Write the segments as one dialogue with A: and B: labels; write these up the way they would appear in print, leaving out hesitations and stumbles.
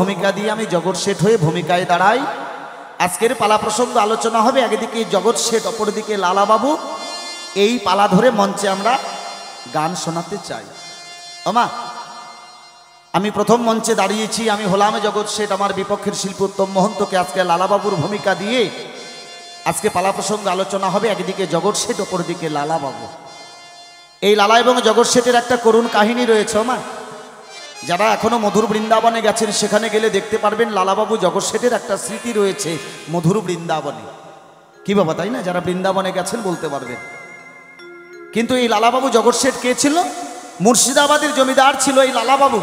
A: ভূমিকা দিয়ে আমি জগৎ শেঠ হয়ে ভূমিকায় দাঁড়াই। আজকের পালা প্রসঙ্গ আলোচনা হবে, একদিকে জগৎ শেঠ, অপরদিকে লালাবাবু। এই পালা ধরে মঞ্চে আমরা গান শোনাতে চাই। ওমা, আমি প্রথম মঞ্চে দাঁড়িয়েছি, আমি হলাম জগৎ শেঠ। আমার বিপক্ষের শিল্পী উত্তম মহন্তকে আজকে লালাবাবুর ভূমিকা দিয়ে আজকে পালা প্রসঙ্গ আলোচনা হবে। একদিকে জগৎ শেঠ, অপরদিকে লালাবাবু। এই লালা এবং জগৎ শেঠের একটা করুণ কাহিনী রয়েছে। ওমা, যারা এখনো মধুর বৃন্দাবনে গেছেন সেখানে গেলে দেখতে পারবেন লালাবাবু জগৎ শেঠের একটা স্মৃতি রয়েছে মধুর বৃন্দাবনে। কি বাবা, তাই না? যারা বৃন্দাবনে গেছেন বলতে পারবেন। কিন্তু এই লালাবাবু জগৎ শেঠ কে ছিল? মুর্শিদাবাদের জমিদার ছিল এই লালাবাবু।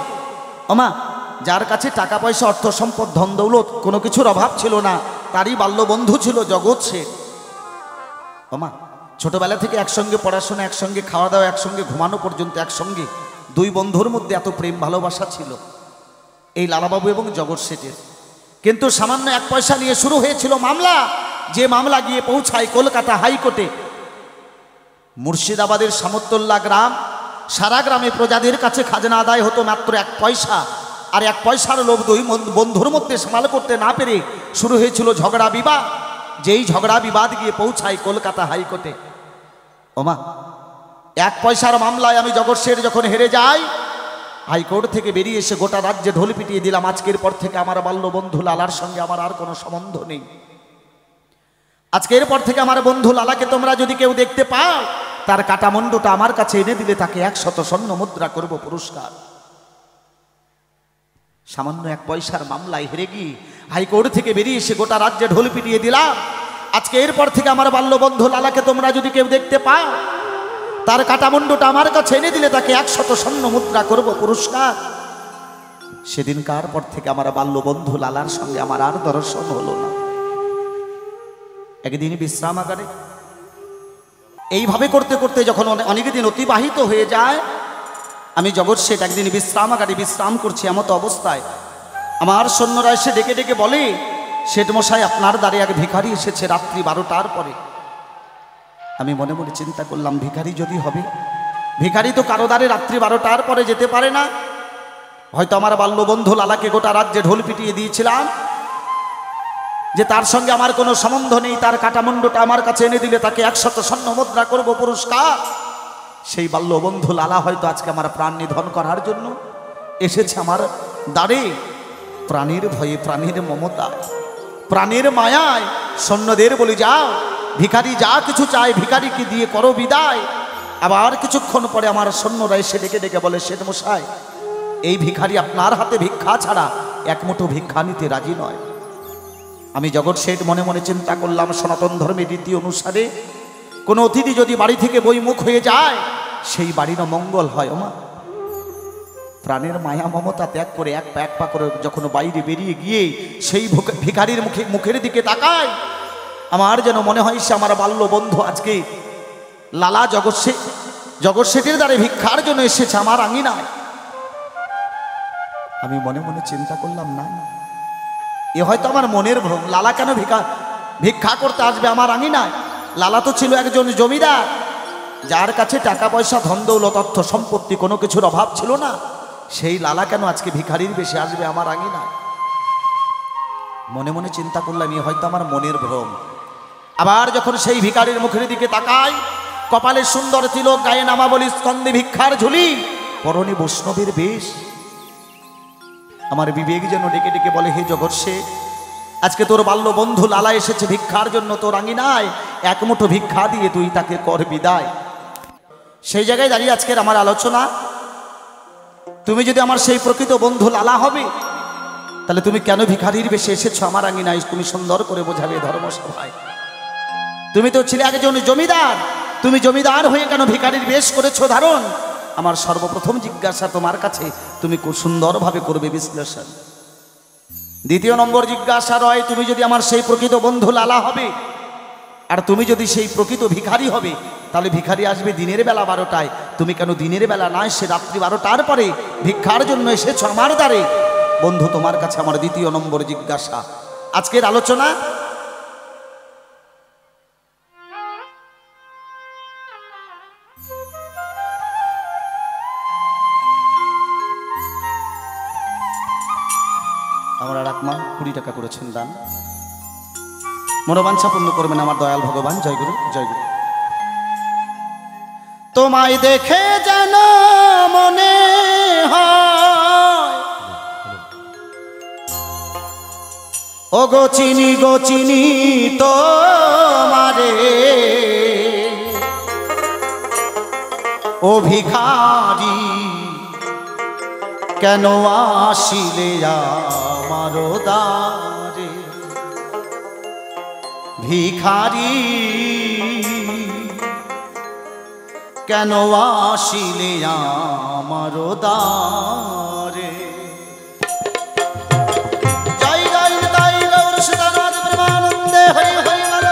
A: ওমা, যার কাছে টাকা পয়সা, অর্থ সম্পদ, ধন দৌলত কোনো কিছুর অভাব ছিল না। তারই বাল্যবন্ধু ছিল জগৎ শেঠ। ওমা, ছোটবেলা থেকে একসঙ্গে পড়াশোনা, একসঙ্গে খাওয়া দাওয়া, একসঙ্গে ঘুমানো পর্যন্ত একসঙ্গে। দুই বন্ধুর মধ্যে এত প্রেম ভালোবাসা ছিল এই লালাবাবু এবং জগৎ শেঠের। কিন্তু সামান্য 1 পয়সা নিয়ে শুরু হয়েছিল মামলা, যে মামলা গিয়ে পৌঁছায় কলকাতা হাইকোর্টে। মুর্শিদাবাদের সামতুল্লাহ গ্রাম, সারা গ্রামে প্রজাদের কাছে খাজনা আদায় হতো মাত্র 1 পয়সা। আর 1 পয়সার লোভ দুই বন্ধুর মধ্যে সামাল করতে না পেরে শুরু হয়েছিল ঝগড়া বিবাদ। যেই ঝগড়া বিবাদ গিয়ে পৌঁছায় কলকাতা হাইকোর্টে। ওমা, 1 পয়সার মামলায় আমি জগৎ শেঠ যখন হেরে যাই, হাইকোর্ট থেকে বেরিয়ে এসে গোটা রাজ্যে ঢোল পিটিয়ে দিলাম, আজকের পর থেকে আমার বাল্যবন্ধু লালার সঙ্গে আমার আর কোনো সম্বন্ধ নেই। আজকের পর থেকে আমার বন্ধু লালাকে তোমরা যদি কেউ দেখতে পাও, তার কাটামুন্ডটা আমার কাছে এনে দিলে তাকে 100 স্বর্ণ মুদ্রা করব পুরস্কার। সামান্য 1 পয়সার মামলায় হেরে গিয়ে হাইকোর্ট থেকে বেরিয়ে এসে গোটা রাজ্যে ঢোল পিটিয়ে দিলাম, আজকে এরপর থেকে আমার বাল্যবন্ধু লালাকে তোমরা যদি কেউ দেখতে পাও, তার কাটামুন্ডটা আমার কাছে এনে দিলে তাকে 100 স্বর্ণ মুদ্রা করব পুরস্কার। সেদিনকার পর থেকে আমার বাল্যবন্ধু লালার সঙ্গে আমার আর দর্শন হলো না। একদিন বিশ্রামাগারে এইভাবে করতে করতে যখন অনেকদিন অতিবাহিত হয়ে যায়, আমি জগৎ শেঠ একদিন বিশ্রামাগারে বিশ্রাম করছি। এমত অবস্থায় আমার সৈন্যরা এসে ডেকে ডেকে বলে, শেঠ মশাই, আপনার দ্বারে এক ভিখারি এসেছে রাত্রি 12টার পরে। আমি মনে মনে চিন্তা করলাম, ভিখারি যদি হবে, ভিখারি তো কারো দ্বারে রাত্রি 12টার পরে যেতে পারে না। হয়তো আমার বাল্যবন্ধু লালাকে গোটা রাজ্যে ঢোল পিটিয়ে দিয়েছিলাম যে তার সঙ্গে আমার কোনো সম্বন্ধ নেই, তার কাটামুন্ডটা আমার কাছে এনে দিলে তাকে 100 স্বর্ণ মুদ্রা করব পুরস্কার। সেই বাল্যবন্ধু লালা হয়তো আজকে আমার প্রাণ নিধন করার জন্য এসেছে আমার দ্বারে। প্রাণীর ভয়ে, প্রাণীর মমতায়, প্রাণের মায়ায় সৈন্যদের বলি, যাও, ভিখারি যা কিছু চায় ভিখারিকে দিয়ে করো বিদায়। আবার কিছুক্ষণ পরে আমার সৈন্যরা এসে ডেকে ডেকে বলে, শেঠ মশাই, এই ভিখারি আপনার হাতে ভিক্ষা ছাড়া 1 মুঠো ভিক্ষা নিতে রাজি নয়। আমি জগৎ শেঠ মনে মনে চিন্তা করলাম, সনাতন ধর্মের রীতি অনুসারে কোনো অতিথি যদি বাড়ি থেকে বইমুখ হয়ে যায়, সেই বাড়ির মঙ্গল হয়। ওমা, প্রাণের মায়া মমতা ত্যাগ করে এক পা করে যখন বাইরে বেরিয়ে গিয়ে সেই ভিখারির মুখের দিকে তাকায়, আমার যেন মনে হয় সে আমার বাল্য বন্ধু আজকে লালা জগৎ শেঠের দ্বারে ভিক্ষার জন্য এসেছে আমার আঙিনায়। আমি মনে মনে চিন্তা করলাম, না, এ হয়তো আমার মনের ভ্রম। লালা কেন ভিক্ষা করতে আসবে আমার আঙিনায়? লালা তো ছিল একজন জমিদার, যার কাছে টাকা পয়সা, ধন দৌলত, অর্থ সম্পত্তি কোনো কিছুর অভাব ছিল না। সেই লালা কেন আজকে ভিখারির বেশে আসবে আমার আঙিনায়? মনে মনে চিন্তা করলাম, এ হয়তো আমার মনের ভ্রম। আবার যখন সেই ভিখারির মুখের দিকে তাকাই, কপালে সুন্দর তিলক, গায়ে নামাবলী, স্কন্ধে ভিক্ষার ঝুলি, পরনে বৈষ্ণবের বেশ। আমার বিবেক যেন ডেকে ডেকে বলে, হে জগৎ শেঠ, আজকে তোর বাল্য বন্ধু লালা এসেছে ভিক্ষার জন্য তোর আঙিনায়, 1 মুঠো ভিক্ষা দিয়ে তুই তাকে কর বিদায়। সেই জায়গায় দাঁড়িয়ে আজকের আমার আলোচনা। তুমি যদি আমার সেই প্রকৃত বন্ধু লালা হবে, তাহলে তুমি কেন ভিখারির বেশে এসেছো আমার আঙিনায়? তুমি সুন্দর করে বোঝাবে ধর্মসভায়। তুমি তো ছিলে একজন জমিদার, তুমি জমিদার হয়ে কেন ভিখারির বেশ করেছো ধারণ? আমার সর্বপ্রথম জিজ্ঞাসা তোমার কাছে, তুমি খুব সুন্দরভাবে করবে বিশ্লেষণ। দ্বিতীয় নম্বর জিজ্ঞাসা রয়, তুমি যদি আমার সেই প্রকৃত বন্ধু লালা হবে, আর তুমি যদি সেই প্রকৃত ভিখারি হবে, তাহলে ভিখারি আসবে দিনের বেলা 12টায়। তুমি কেন দিনের বেলা না এসে রাত্রি 12টার পরে ভিক্ষার জন্য এসেছো আমার দ্বারে? বন্ধু, তোমার কাছে আমার দ্বিতীয় নম্বর জিজ্ঞাসা। আজকের আলোচনা আমার আর আকমা 20 টাকা করেছেন দান। মনোবাঞ্ছা পূর্ণ করবেন আমার দয়াল ভগবান। জয় গুরু, জয় গুরু। তোমায় দেখে যেন মনে হয় ও গো চিনি তোমারে, ও ভিখারি কেন আসিলে আমার দ্বারে, ভিখারি কেন আসিলে আমার দ্বারে। জয় জয় জয় গৌর সীতানাথ প্রেমানন্দে হরি হরি বল।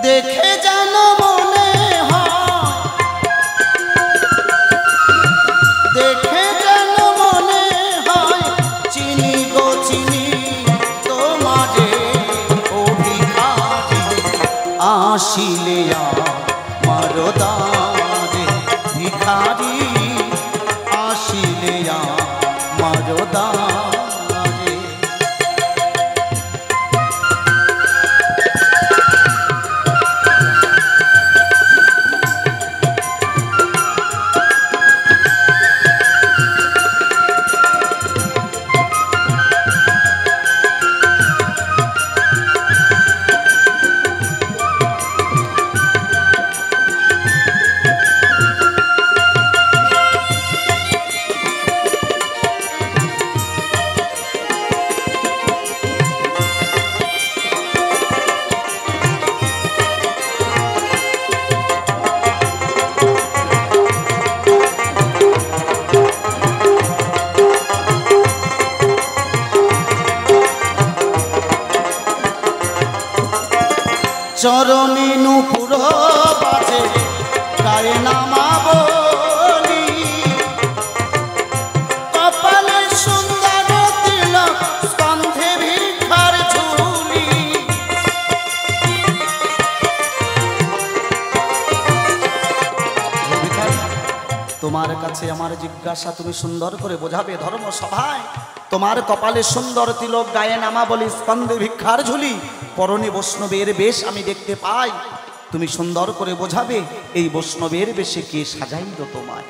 A: দেখে যেন মনে হয়, দেখে যেন মনে হয় চিনি গো চিনি তোমারে, ও ভিখারি আসিলে আমার দ্বারে, ভিখারি আসিলে আমার দ্বারে। চরণে নূপুর বাজে গায়ে নামাবলি, কপালে সুন্দর তিলক স্কন্ধে ভিখার ঝুলি। তোমার কাছে আমার জিজ্ঞাসা তুমি সুন্দর করে বোঝাবে ধর্মসভায়। তোমার কপালে সুন্দর তিলক, গায়ে নামাবলি, স্কন্ধে ভিক্ষার ঝুলি, পরনে বৈষ্ণবের বেশ আমি দেখতে পাই। তুমি সুন্দর করে বোঝাবে এই বৈষ্ণবের বেশে কে সাজাইল তোমায়।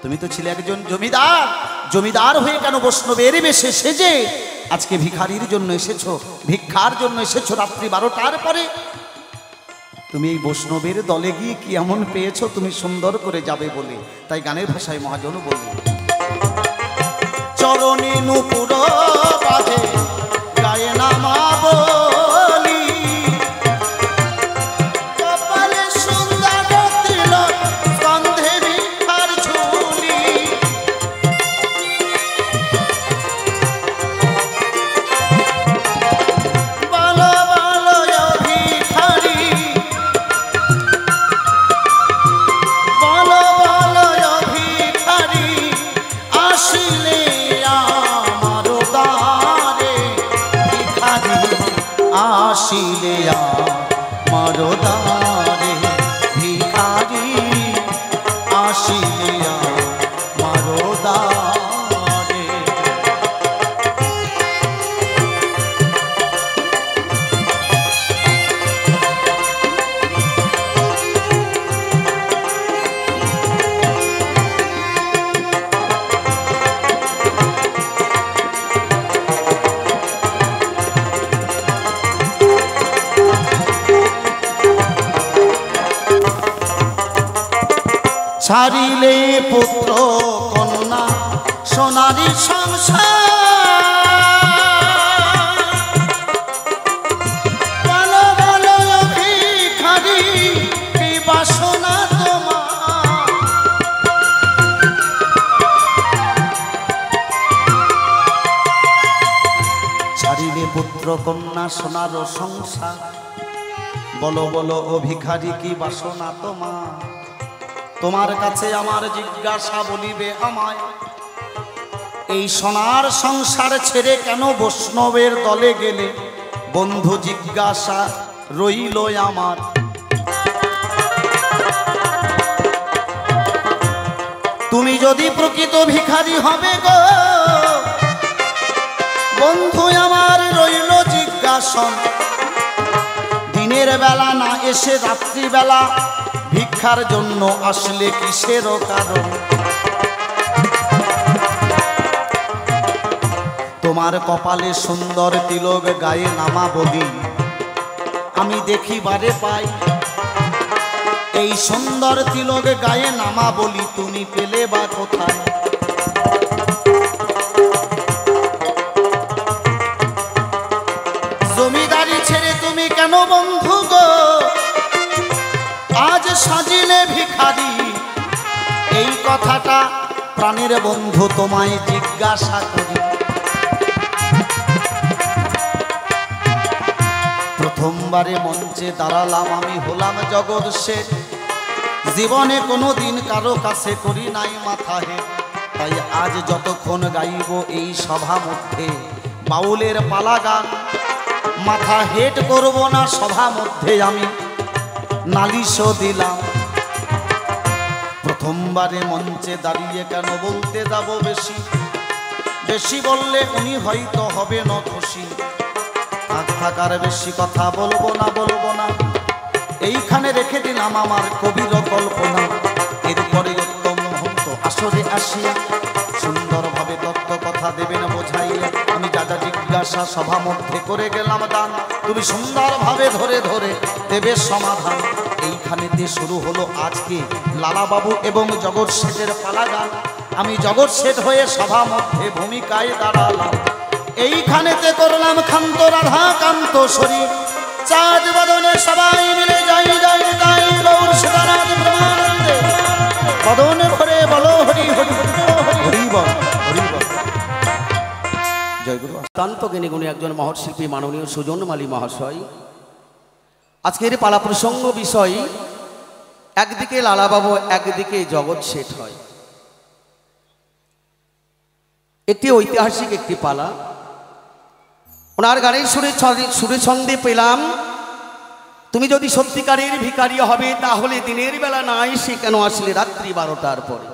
A: তুমি তো ছিলে একজন জমিদার, জমিদার হয়ে কেন বৈষ্ণবের বেশে সেজে আজকে ভিখারির জন্য এসেছো, ভিক্ষার জন্য এসেছো রাত্রি 12টার পরে। তুমি এই বৈষ্ণবের দলে গিয়ে কি এমন পেয়েছো তুমি সুন্দর করে যাবে বলে, তাই গানের ভাষায় মহাজন বললেন চরণে নূপুর বাজে গায়ে নামাবলি, কপালে সুন্দর তিলক স্কন্ধে ভিখার ঝুলি। বলো বলো ও ভিখারি, বলো বলো ও ভিখারি আসিলে আমার দ্বারে, ভিখারি আসিলে আমার দ্বারে, ভিখারি আসিলে আমার দ্বারে। ছাড়িলে পুত্র কন্যা সোনারি সংসার, বলো বলো ভিখারি কি বাসনা তোমার। ছাড়িলে পুত্র কন্যা সোনার সংসার, বলো বলো ও ভিখারি কি বাসনা তোমার। তোমার কাছে আমার জিজ্ঞাসা বলিবে আমায়, এই সোনার সংসার ছেড়ে কেন বৈষ্ণবের দলে গেলে? বন্ধু জিজ্ঞাসা রইল আমার। তুমি যদি প্রকৃত ভিখারি হবে গো বন্ধু আমার রইল জিজ্ঞাসন, দিনের বেলা না এসে রাত্রিবেলা ভিক্ষার জন্য আসলে কিসের কারণ? তোমার কপালে সুন্দর তিলক গায়ে নামা বলি আমি দেখিবারে পাই, এই সুন্দর তিলক গায়ে নামা বলি তুমি পেলে বা কোথায়? জমিদারি ছেড়ে তুমি কেন বন্ধু গো আজ সাজিলে ভিখারি? এই কথাটা প্রাণের বন্ধু তোমায় জিজ্ঞাসা করি। প্রথমবারে মঞ্চে দাঁড়ালাম আমি হলাম জগৎ শেঠ, জীবনে কোনোদিন কারো কাছে করি নাই মাথা হেট, তাই আজ যতক্ষণ গাইব এই সভা মধ্যে বাউলের পালা গান, মাথা হেট করব না সভা মধ্যে আমি নালিশও দিলাম। প্রথমবারে মঞ্চে দাঁড়িয়ে কেন বলতে যাব বেশি, বেশি বললে উনি হয়তো হবে না খুশি, থাকার বেশি কথা বলবো না, এইখানে রেখে দিলাম আমার কবির কল্পনা। এরপরে উত্তম মুহূর্ত আসরে আসিয়া সুন্দরভাবে তত্ত্ব কথা দেবেন বোঝাইয়া, আমি যা যা জিজ্ঞাসা সভা মধ্যে করে গেলাম দান, তুমি সুন্দরভাবে ধরে ধরে দেবে সমাধান। এইখানেতে শুরু হলো আজকে লালাবাবু এবং জগৎ শেঠের পালা গান। আমি জগৎ শেঠ হয়ে সভা মধ্যে ভূমিকায় দাঁড়ালাম। এইখানেতে করলাম ক্ষান্ত রাধা কান্ত শরীর, চাঁদ বদনে সবাই মিলে যাই যাই তাই গৌর সদানাথ ব্রহ্মানন্দে বদনে ভরে বলো হরি হরি হরি বল হরি বল। জয় গুরু। অত্যন্ত জ্ঞানী গুণী একজন মহৎশিল্পী মাননীয় সুজন মালী মহাশয়, আজকের পালা প্রসঙ্গ বিষয় একদিকে লালাবাবু একদিকে জগৎ শেঠ হয়। একটি ঐতিহাসিক একটি পালা, ওনার গানের সুরে ছন্দে পেলাম, তুমি যদি সত্যিকারের ভিখারি হবে তাহলে দিনের বেলা না এসে কেন আসলে রাত্রি 12টার পরে?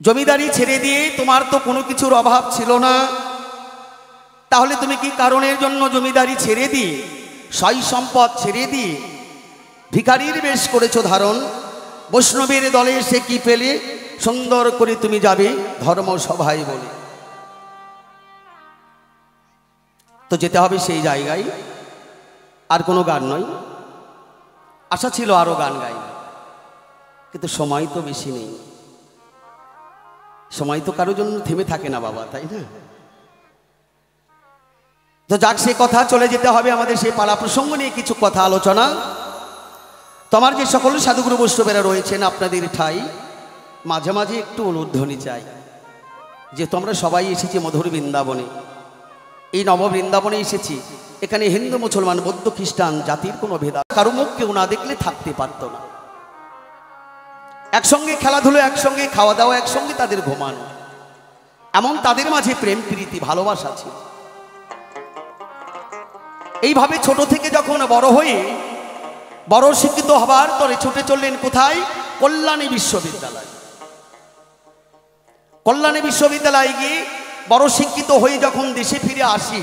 A: জমিদারি ছেড়ে দিয়ে তোমার তো কোনো কিছুর অভাব ছিল না, তাহলে তুমি কি কারণের জন্য জমিদারি ছেড়ে দিয়ে সয় সম্পদ ছেড়ে দিয়ে ভিখারির বেশ করেছো ধারণ? বৈষ্ণবের দলে এসে কি পেলে সুন্দর করে তুমি যাবে ধর্মসভায় বলে? তো যেতে হবে সেই জায়গায়, আর কোনো গান নয়। আশা ছিল আরো গান গাই, কিন্তু সময় তো বেশি নেই, সময় তো কারোর জন্য থেমে থাকে না বাবা, তাই না? তো যাক, সে কথা চলে যেতে হবে আমাদের সেই পালা প্রসঙ্গ নিয়ে কিছু কথা আলোচনা। তোমার যে সকল সাধুগুরু বৈষ্ণবেরা রয়েছেন আপনাদের ঠাই মাঝে মাঝে একটু উলুধ্বনি চাই, যে তোমরা সবাই এসেছি মধুর বৃন্দাবনে, এই নব বৃন্দাবনে এসেছি। এখানে হিন্দু মুসলমান বৌদ্ধ খ্রিস্টান জাতির কোনো ভেদা, কারো মুখ কেউ না দেখলে থাকতে পারত না। একসঙ্গে খেলাধুলো, একসঙ্গে খাওয়া দাওয়া, একসঙ্গে তাদের ঘুমানো, এমন তাদের মাঝে প্রেম প্রীতি ভালোবাসা ছিল। এইভাবে ছোট থেকে যখন বড় হয়ে বড় শিক্ষিত হবার তরে ছুটে চললেন কোথায়? কল্যাণী বিশ্ববিদ্যালয়। কল্যাণী বিশ্ববিদ্যালয়ে গিয়ে বড় শিক্ষিত হয়ে যখন দেশে ফিরে আসি,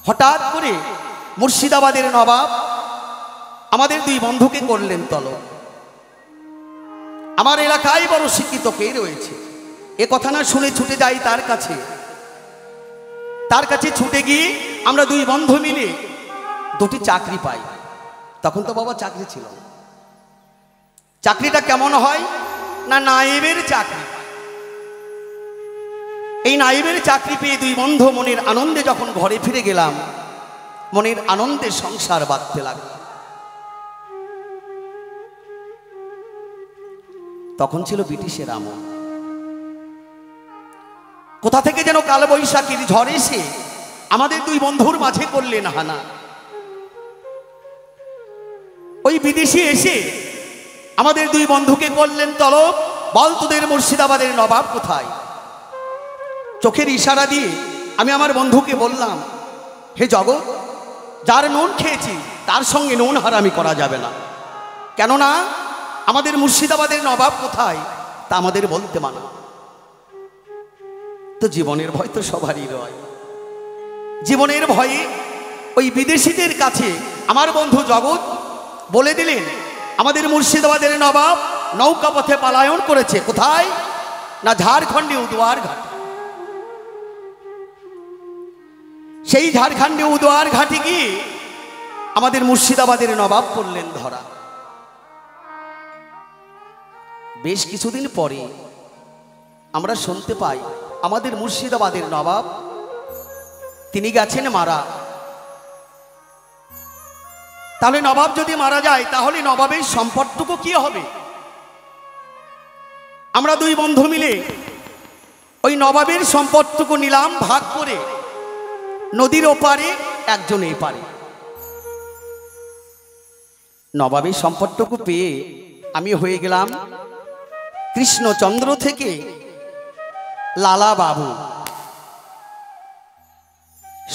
A: হঠাৎ করে মুর্শিদাবাদের নবাব আমাদের দুই বন্ধুকে করলেন তলব। আমার এলাকায় বড় শিক্ষিত কে রয়েছে এ কথা না শুনে ছুটে যাই তার কাছে ছুটে গিয়ে আমরা দুই বন্ধু মিলে দুটি চাকরি পাই। তখন তো বাবা চাকরি ছিল না। চাকরিটা কেমন হয় না, নায়েবের চাকরি। এই নায়েবের চাকরি পেয়ে দুই বন্ধু মনের আনন্দে যখন ঘরে ফিরে গেলাম, মনের আনন্দে সংসার বাঁধতে লাগলো। তখন ছিল ব্রিটিশের আমল। কোথা থেকে যেন কালবৈশাখীর ঝড় এসে আমাদের দুই বন্ধুর মাঝে করলেন হানা।
B: ওই বিদেশি এসে আমাদের দুই বন্ধুকে করলেন তলব, বল তোদের মুর্শিদাবাদের নবাব কোথায়। চোখের ইশারা দিয়ে আমি আমার বন্ধুকে বললাম, হে জগৎ, যার নুন খেয়েছি তার সঙ্গে নুন হারামি করা যাবে না, কেননা আমাদের মুর্শিদাবাদের নবাব কোথায় তা আমাদের বলতে মানা। তো জীবনের ভয় তো সবারই রয়। জীবনের ভয়ে ওই বিদেশিদের কাছে আমার বন্ধু জগৎ বলে দিলেন, আমাদের মুর্শিদাবাদের নবাব নৌকা পথে পলায়ন করেছে। কোথায়? না ঝাড়খণ্ডে উদুয়ার ঘাট। সেই ঝাড়খণ্ডে উদুয়ার ঘাটে গিয়ে আমাদের মুর্শিদাবাদের নবাব পড়লেন ধরা। বেশ কিছুদিন পরে আমরা শুনতে পাই আমাদের মুর্শিদাবাদের নবাব তিনি গেছেন মারা। তাহলে নবাব যদি মারা যায় তাহলে নবাবের সম্পদটুকু কি হবে? আমরা দুই বন্ধু মিলে ওই নবাবের সম্পদটুকু নিলাম ভাগ করে, নদীর ওপারে একজন এপারে। নবাবের সম্পদটুকু পেয়ে আমি হয়ে গেলাম কৃষ্ণচন্দ্র থেকে লালা বাবু।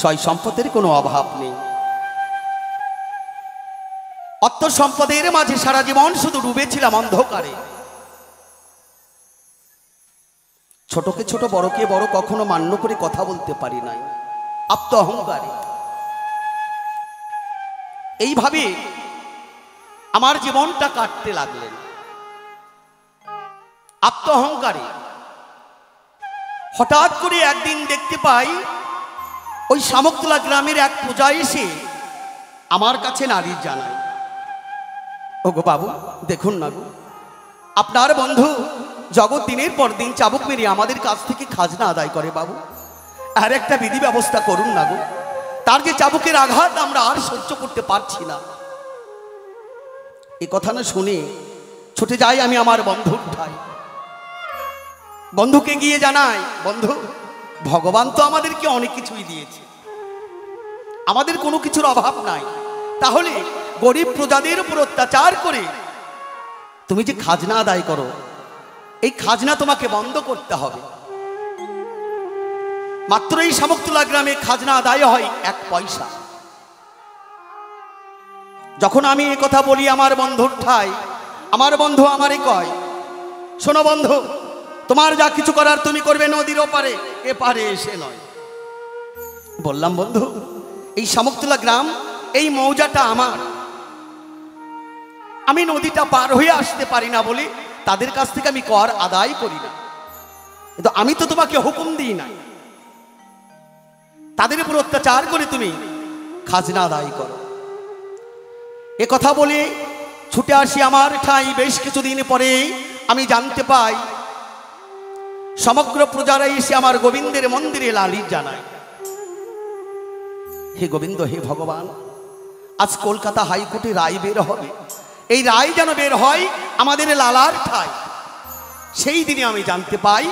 B: সয় সম্পদের কোনো অভাব নেই। অর্থ সম্পদের মাঝে সারা জীবন শুধু ডুবেছিলাম অন্ধকারে। ছোটকে ছোট, বড়কে বড় কখনো মান্য করে কথা বলতে পারি নাই, আপ্ত অহংকারে। এইভাবে আমার জীবনটা কাটতে লাগলেন আপ্ত অহংকারে। হঠাৎ করে একদিন দেখতে পাই ওই শামুকতলা গ্রামের এক পূজা এসে আমার কাছে নালিশ জানায়, ওগো বাবু দেখুন না গো, আপনার বন্ধু জগৎ দিনের পর দিন চাবুক মেরে আমাদের কাছ থেকে খাজনা আদায় করে। বাবু আর একটা বিধি ব্যবস্থা করুন না গো, তার যে চাবুকের আঘাত আমরা আর সহ্য করতে পারছি না। এই কথা না শুনে ছুটে যাই আমি আমার বন্ধুর ঠাই। বন্ধুকে গিয়ে জানাই, বন্ধু ভগবান তো আমাদেরকে অনেক কিছুই দিয়েছে, আমাদের কোনো কিছুর অভাব নাই, তাহলে গরিব প্রজাদের উপর অত্যাচার করে তুমি যে খাজনা আদায় করো, এই খাজনা তোমাকে বন্ধ করতে হবে। মাত্র এই শামুকতলা গ্রামে খাজনা আদায় হয় 1 পয়সা। যখন আমি এই কথা বলি আমার বন্ধুর ঠাই, আমার বন্ধু আমারে কয়, শোনো বন্ধু, তোমার যা কিছু করার তুমি করবে নদীর ওপারে, এপারে এসে নয়। বললাম, বন্ধু এই শামুকতলা গ্রাম, এই মৌজাটা আমার, আমি নদীটা পার হয়ে আসতে পারি না বলে তাদের কাছ থেকে আমি কর আদায় করি না, কিন্তু আমি তো তোমাকে হুকুম দিই নাই, তাদের উপর অত্যাচার করে তুমি খাজনা আদায় করো। এ কথা বলে ছুটে আসি আমার ঠাই। বেশ কিছুদিন পরে আমি জানতে পাই সমগ্র প্রজারা এসে আমার গোবিন্দের মন্দিরে লালিশ জানায়, হে গোবিন্দ, হে ভগবান, আজ কলকাতা হাইকোর্টে রায় বের হবে, এই রায় যেন বের হয় আমাদের লালার ঠাই। সেই দিনে আমি জানতে পাই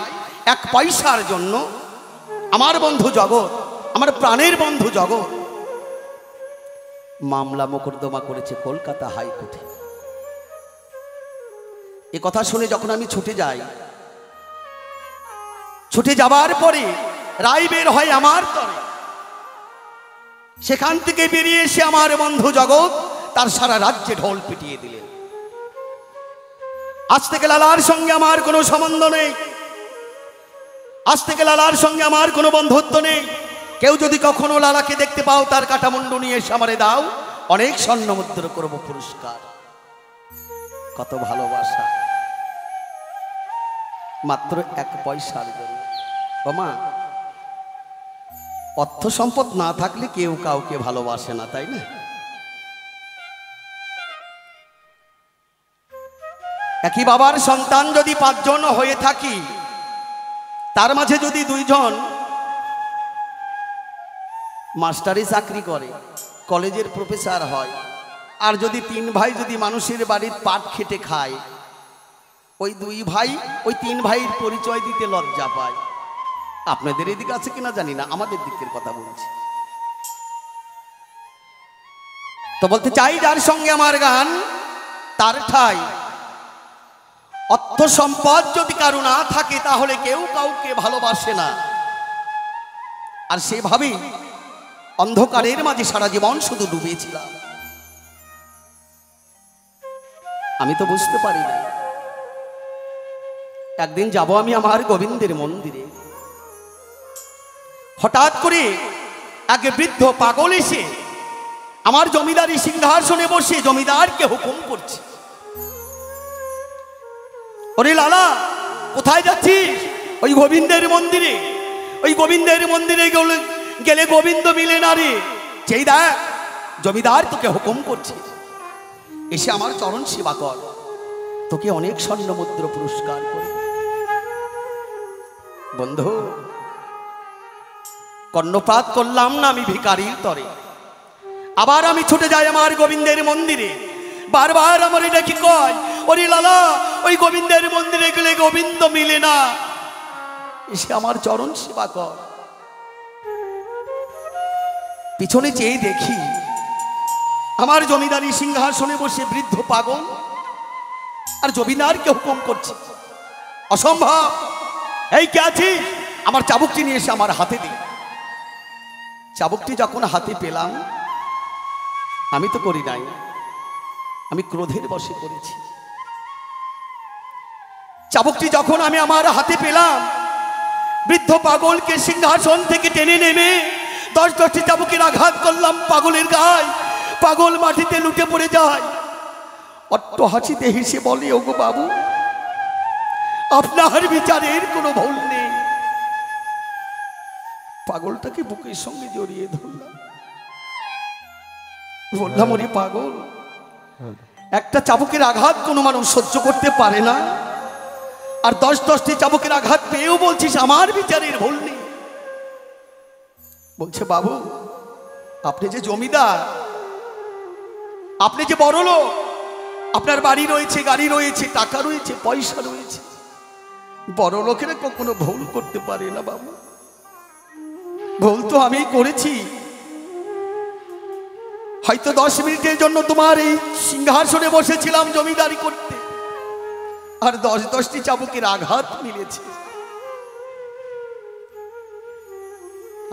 B: 1 পয়সার জন্য আমার বন্ধু জগৎ, আমার প্রাণের বন্ধু জগৎ মামলা মোকদ্দমা করেছে কলকাতা হাইকোর্টে। এ কথা শুনে যখন আমি ছুটে যাই, ছুটে যাবার পরে রায় বের হয় আমার তরে। সেখান থেকে বেরিয়ে এসে আমার বন্ধু জগৎ তার সারা রাজ্যে ঢোল পিটিয়ে দিলেন। আজ থেকে লালার সঙ্গে আমার কোনো সম্বন্ধ নেই, আজ থেকে লালার সঙ্গে আমার কোনো বন্ধুত্ব নেই। কেউ যদি কখনো লালাকে দেখতে পাও, তার কাটামুন্ডু নিয়ে এসে আমারে দাও, অনেক স্বর্ণ মুদ্রা করব পুরস্কার। কত ভালোবাসা, মাত্র 1 পয়সার জন্য। বাবা, অর্থ সম্পদ না থাকলে কেউ কাউকে ভালোবাসে না, তাই না? একই বাবার সন্তান যদি 5 জন হয়ে থাকি, তার মাঝে যদি 2 জন মাস্টারি চাকরি করে, কলেজের প্রফেসর হয়, আর যদি 3 ভাই যদি মানুষের বাড়ির পাট খেটে খায়, ওই 2 ভাই ওই 3 ভাইয়ের পরিচয় দিতে লজ্জা পায়। আপনাদের এদিকে আছে কিনা জানি না, আমাদের দিকের কথা বলছি। তো বলতে চাই, যার সঙ্গে আমার গান তার ঠাই। অর্থ সম্পদ যদি কারো না থাকে তাহলে কেউ কাউকে ভালোবাসে না। আর সেভাবেই অন্ধকারের মাঝে সারা জীবন শুধু ডুবেছিলাম। আমি তো বুঝতে পারি না একদিন যাব আমি আমার গোবিন্দের মন্দিরে। হঠাৎ করে এক বৃদ্ধ পাগল এসে আমার জমিদারি সিংহাসনে বসে জমিদারকে হুকুম করছে, ওরে লালা, কোথায় যাচ্ছিস? ওই গোবিন্দের মন্দিরে। ওই গোবিন্দের মন্দিরে গেলে গোবিন্দ মিলে না রে। সেই দেখ, জমিদার তোকে হুকুম করছে, এসে আমার চরণ সেবা কর, তোকে অনেক স্বর্ণ মুদ্রা পুরস্কার করে। বন্ধু, কর্ণপাত করলাম না আমি ভিখারির তরে। আবার আমি ছুটে যাই আমার গোবিন্দের মন্দিরে। বারবার আমার এটা কি কয়, ওরে লালা, ওই গোবিন্দের মন্দিরে গেলে গোবিন্দ মিলে না, এসে আমার চরণ সেবা কর। পিছনে চেয়ে দেখি আমার জমিদারি সিংহাসনে বসে বৃদ্ধ পাগল আর জমিদারকে হুকুম করছে। অসম্ভব! এই কে আছিস? আমার চাবুকটি নিয়ে এসে আমার হাতে দে। চাবুকটি যখন হাতে পেলাম, আমি তো করি নাই, আমি ক্রোধের বশে করেছি। চাবুকটি যখন আমি আমার হাতে পেলাম, বৃদ্ধ পাগলকে সিংহাসন থেকে টেনে নেমে 10-10টি চাবুকের আঘাত করলাম পাগলের গায়ে। পাগল মাটিতে লুটে পড়ে যায়। অট্ট হাসিতে হেসে বলে, ওগো বাবু, আপনার বিচারের কোনো ভুল নেই। পাগলটাকে বুকের সঙ্গে জড়িয়ে ধরলাম, বললাম, ওরে পাগল, একটা চাবুকের আঘাত কোনো মানুষ সহ্য করতে পারে না, আর 10-10টি চাবুকের আঘাত পেয়েও বলছিস আমার বিচারের ভুল নেই। বলছে, বাবু, আপনি যে জমিদার, আপনি যে বড় লোক, আপনার বাড়ি রয়েছে, গাড়ি রয়েছে, টাকা রয়েছে, পয়সা রয়েছে, বড় লোকেরা কখনো ভুল করতে পারে না বাবু। ভুল তো আমি করেছি। হয়তো 10 মিনিটের জন্য তোমার এই সিংহাসনে বসেছিলাম জমিদারি করতে, আর 10-10টি চাবুকের আঘাত মিলেছে।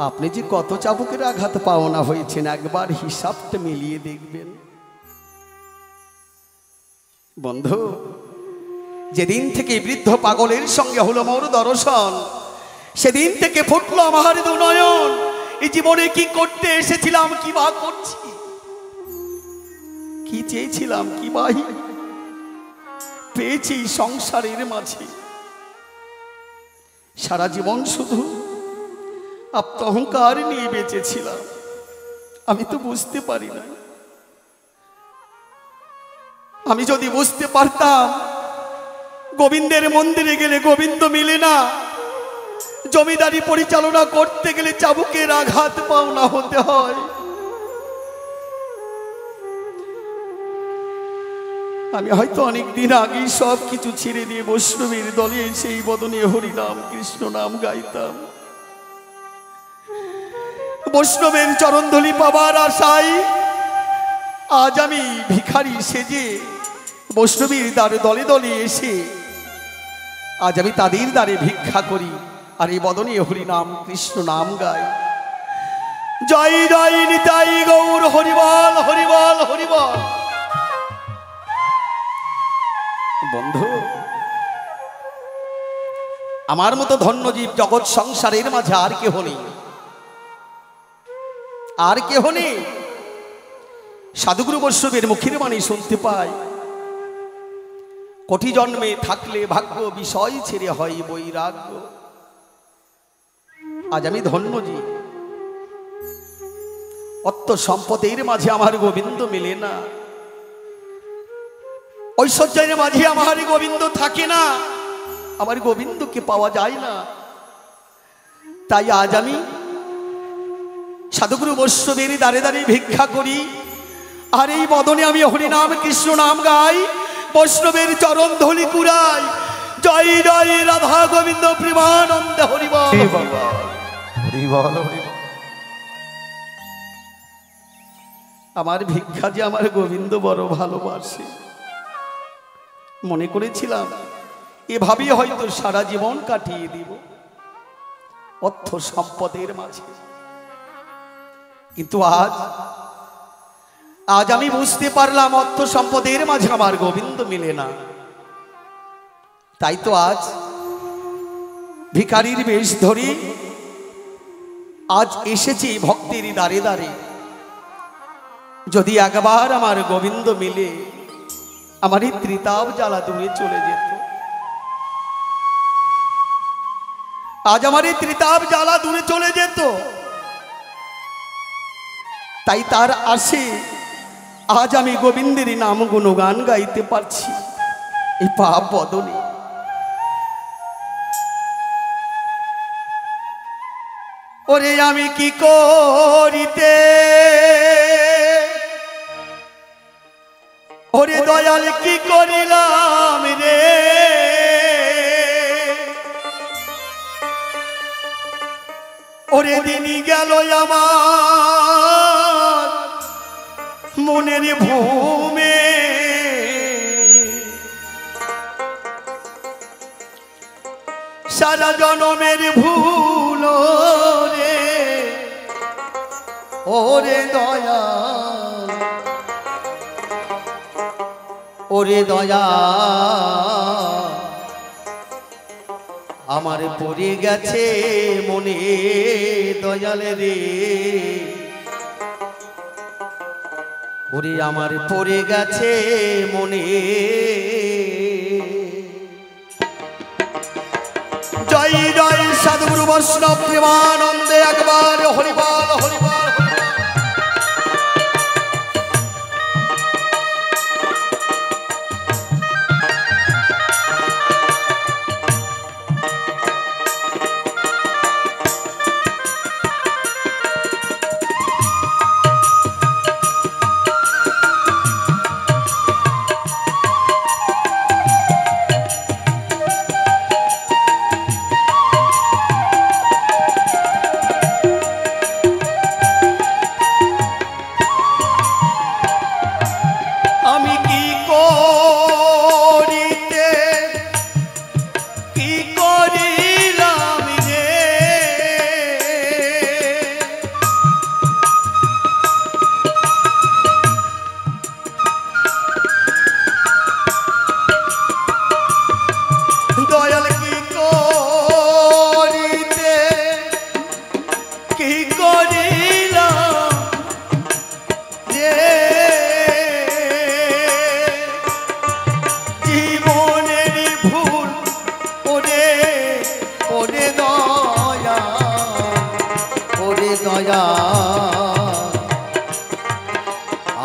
B: আপনি যে কত চাবুকের আঘাত পাওনা হয়েছেন একবার হিসাবটা মিলিয়ে দেখবেন। বন্ধু, যেদিন থেকে বৃদ্ধ পাগলের সঙ্গে হলো মোর দর্শন, সেদিন থেকে ফুটলো আমার দুনয়ন। এই জীবনে কি করতে এসেছিলাম, কি বা করছি, কি চেয়েছিলাম, কি বাহি পেয়েছি সংসারের মাঝে। সারা জীবন শুধু আত্মঅহংকার নিয়ে বেঁচেছিলাম। আমি তো বুঝতে পারি না। আমি যদি বুঝতে পারতাম গোবিন্দের মন্দিরে গেলে গোবিন্দ মিলে না, জমিদারি পরিচালনা করতে গেলে চাবুকের আঘাত পাওনা হতে হয়, আমি হয়তো অনেক দিন আগেই সব কিছু ছেড়ে দিয়ে বৈষ্ণবের দলে সেই বদনে হরিনাম কৃষ্ণ নাম গাইতাম। বৈষ্ণবের চরণধলি পাবার আশায় আজ আমি ভিখারি সেজে বৈষ্ণবীর দ্বারে দলে দলে এসে আজ আমি তাদের দ্বারে ভিক্ষা করি, আর এই বদনে হরিনাম কৃষ্ণ নাম গাই। জয় জয় নিতাই গৌর হরিবল হরিবল হরিবল। বন্ধু, আমার মতো ধন্যজীব জগৎ সংসারের মাঝে আর কেহ নেই, আর কেহ নেই। সাধুগুরু বৈষ্ণবের মুখের বাণী শুনতে পাই, কোটি জন্মে থাকলে ভাগ্য বিষয় ছেড়ে হয় বৈরাগ্য। আজ আমি ধন্যজীব। অর্থ সম্পদের মাঝে আমার গোবিন্দ মেলে না, ঐশ্বর্যের মাঝে আমার গোবিন্দ থাকে না, আমার গোবিন্দকে পাওয়া যায় না। তাই আজ আমি সাধুগুরু বৈষ্ণবের দ্বারে দ্বারে ভিক্ষা করি, আর এই বদনে আমি হরিনাম কৃষ্ণ নাম গাই, বৈষ্ণবের চরণ ধলি কুড়াই। জয় জয় রাধা গোবিন্দ প্রেমানন্দ হরিবল হরিবল। আমার ভিক্ষা যে আমার গোবিন্দ বড় ভালোবাসে। মনে করেছিলাম এভাবেই হয়তো সারা জীবন কাটিয়ে দিব অর্থ সম্পদের মাঝে, কিন্তু আজ আমি বুঝতে পারলাম অর্থ সম্পদের মাঝে আমার গোবিন্দ মিলে না। তাই তো আজ ভিখারির বেশ ধরে আজ এসেছি ভক্তের দ্বারে দ্বারে। যদি একবার আমার গোবিন্দ মিলে আমার এই ত্রিতাপ জ্বালা দূরে চলে যেত। আজ আমার এই ত্রিতাপ জ্বালা দূরে চলে যেত। তাই তার আসে আজ আমি গোবিন্দের নাম গুণগান গাইতে পারছি এই পাপ বদনে। ওরে আমি কি করিতে, ওরে দয়াল কি করিলাম রে, ওরে দিনই গেল আমার মনের ভূমে। সারা জনমের ভুল রে ওরে দয়া, ওরে দয়া আমার পড়ে গেছে মনে দয়াল রে, ওরে আমার পড়ে গেছে মনে। জয় জয় সাধুগুরু বৈষ্ণব প্রেমানন্দে একবার হরিবল হরিবল।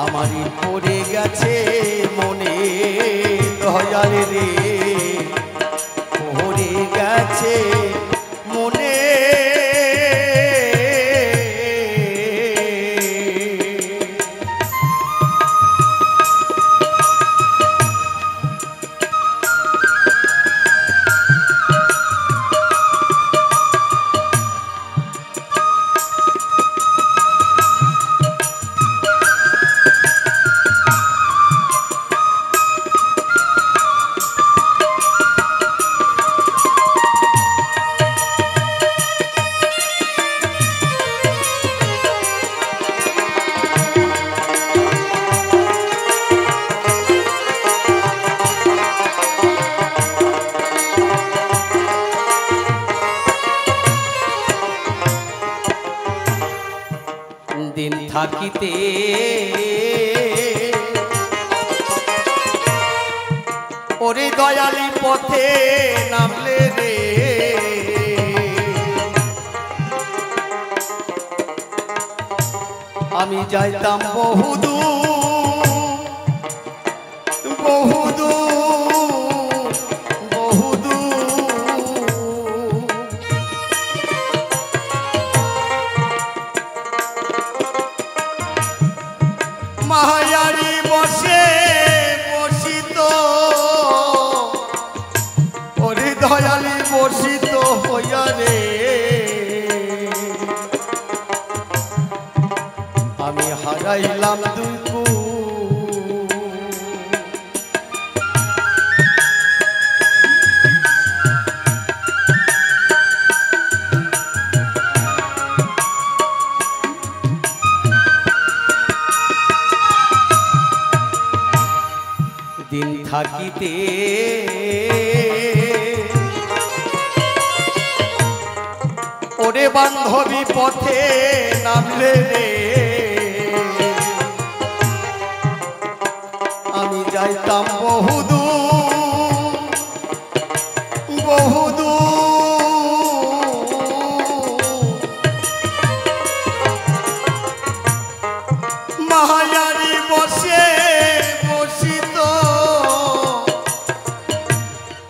B: আমারই পড়ে গেছে মনে দয়াল রে, পড়ে গেছে মনে। দিন থাকিতে ওরে দয়ালি পথে নামলে রে, আমি যাইতাম বহুদূর বহুদূর বহুদূর। মায়ারি বসে বসিত ওরে দয়ালি বসিত হইয়া রে, আমি হারাইলাম দুই কুল। দিন থাকিতে ওরে বান্ধবী পথে নামলে রে, আমি যাইতাম বহুদূর বহুদূর, মায়ারি বসে বসিত,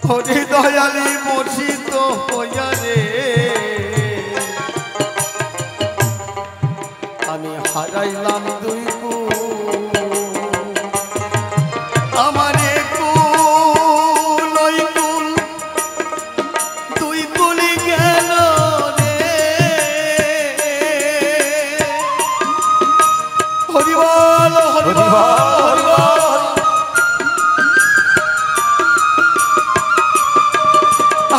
B: হরি দয়ালি বসিত হইয়া রে, আমি হারাইলাম দুই কুল। আমার কুল ওই কুল দুই কুলি গেল রে, হরিবল হরিবল হরিবল।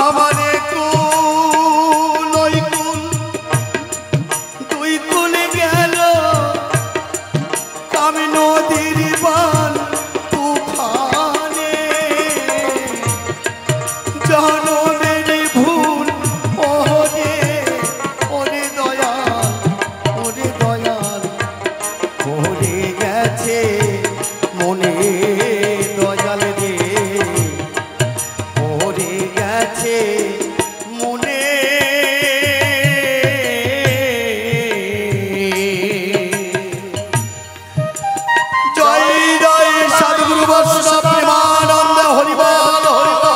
B: আমার কুল ওই কুল দুই কুলি গেল, কামি নদীর বান তুফানে, জনমের ভুল ওরে ওরে দয়াল, ওরে দয়াল পড়ে গেছে মনে, দয়াল রে পড়ে গেছে মনে। জয় জয় সাধুগুরু বৈষ্ণব প্রেমানন্দ হরিবল হরিবল।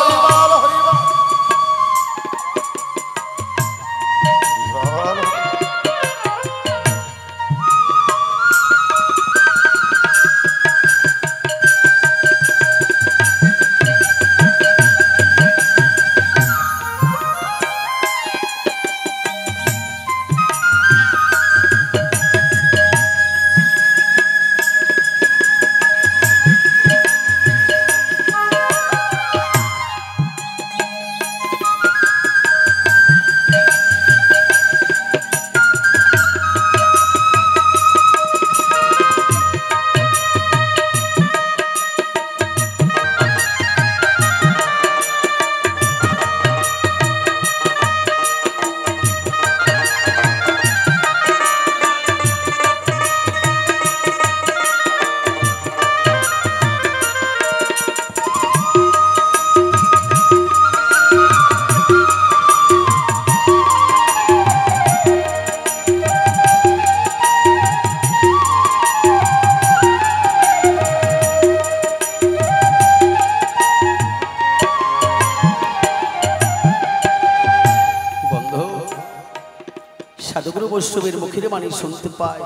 B: সাধুগুরু বৈষ্ণবের মুখের বাণী শুনতে পাই,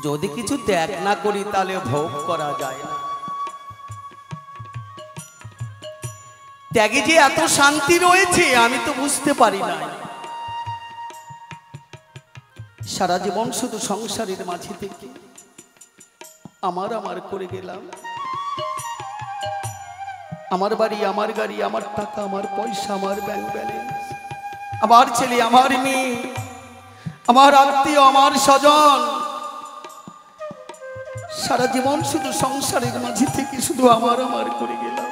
B: যদি কিছু ত্যাগ না করি তাহলে ভোগ করা যায় না। ত্যাগে যে এত শান্তি রয়েছে আমি তো বুঝতে পারি না। সারা জীবন শুধু সংসারের মাঝে থেকে আমার আমার করে গেলাম। আমার বাড়ি, আমার গাড়ি, আমার টাকা, আমার পয়সা, আমার ব্যাংক ব্যালেন্স, আমার ছেলে, আমার মেয়ে, আমার আত্মীয়, আমার স্বজন, সারা জীবন শুধু সংসারের মাঝে থেকে শুধু আমার আমার করে গেলাম।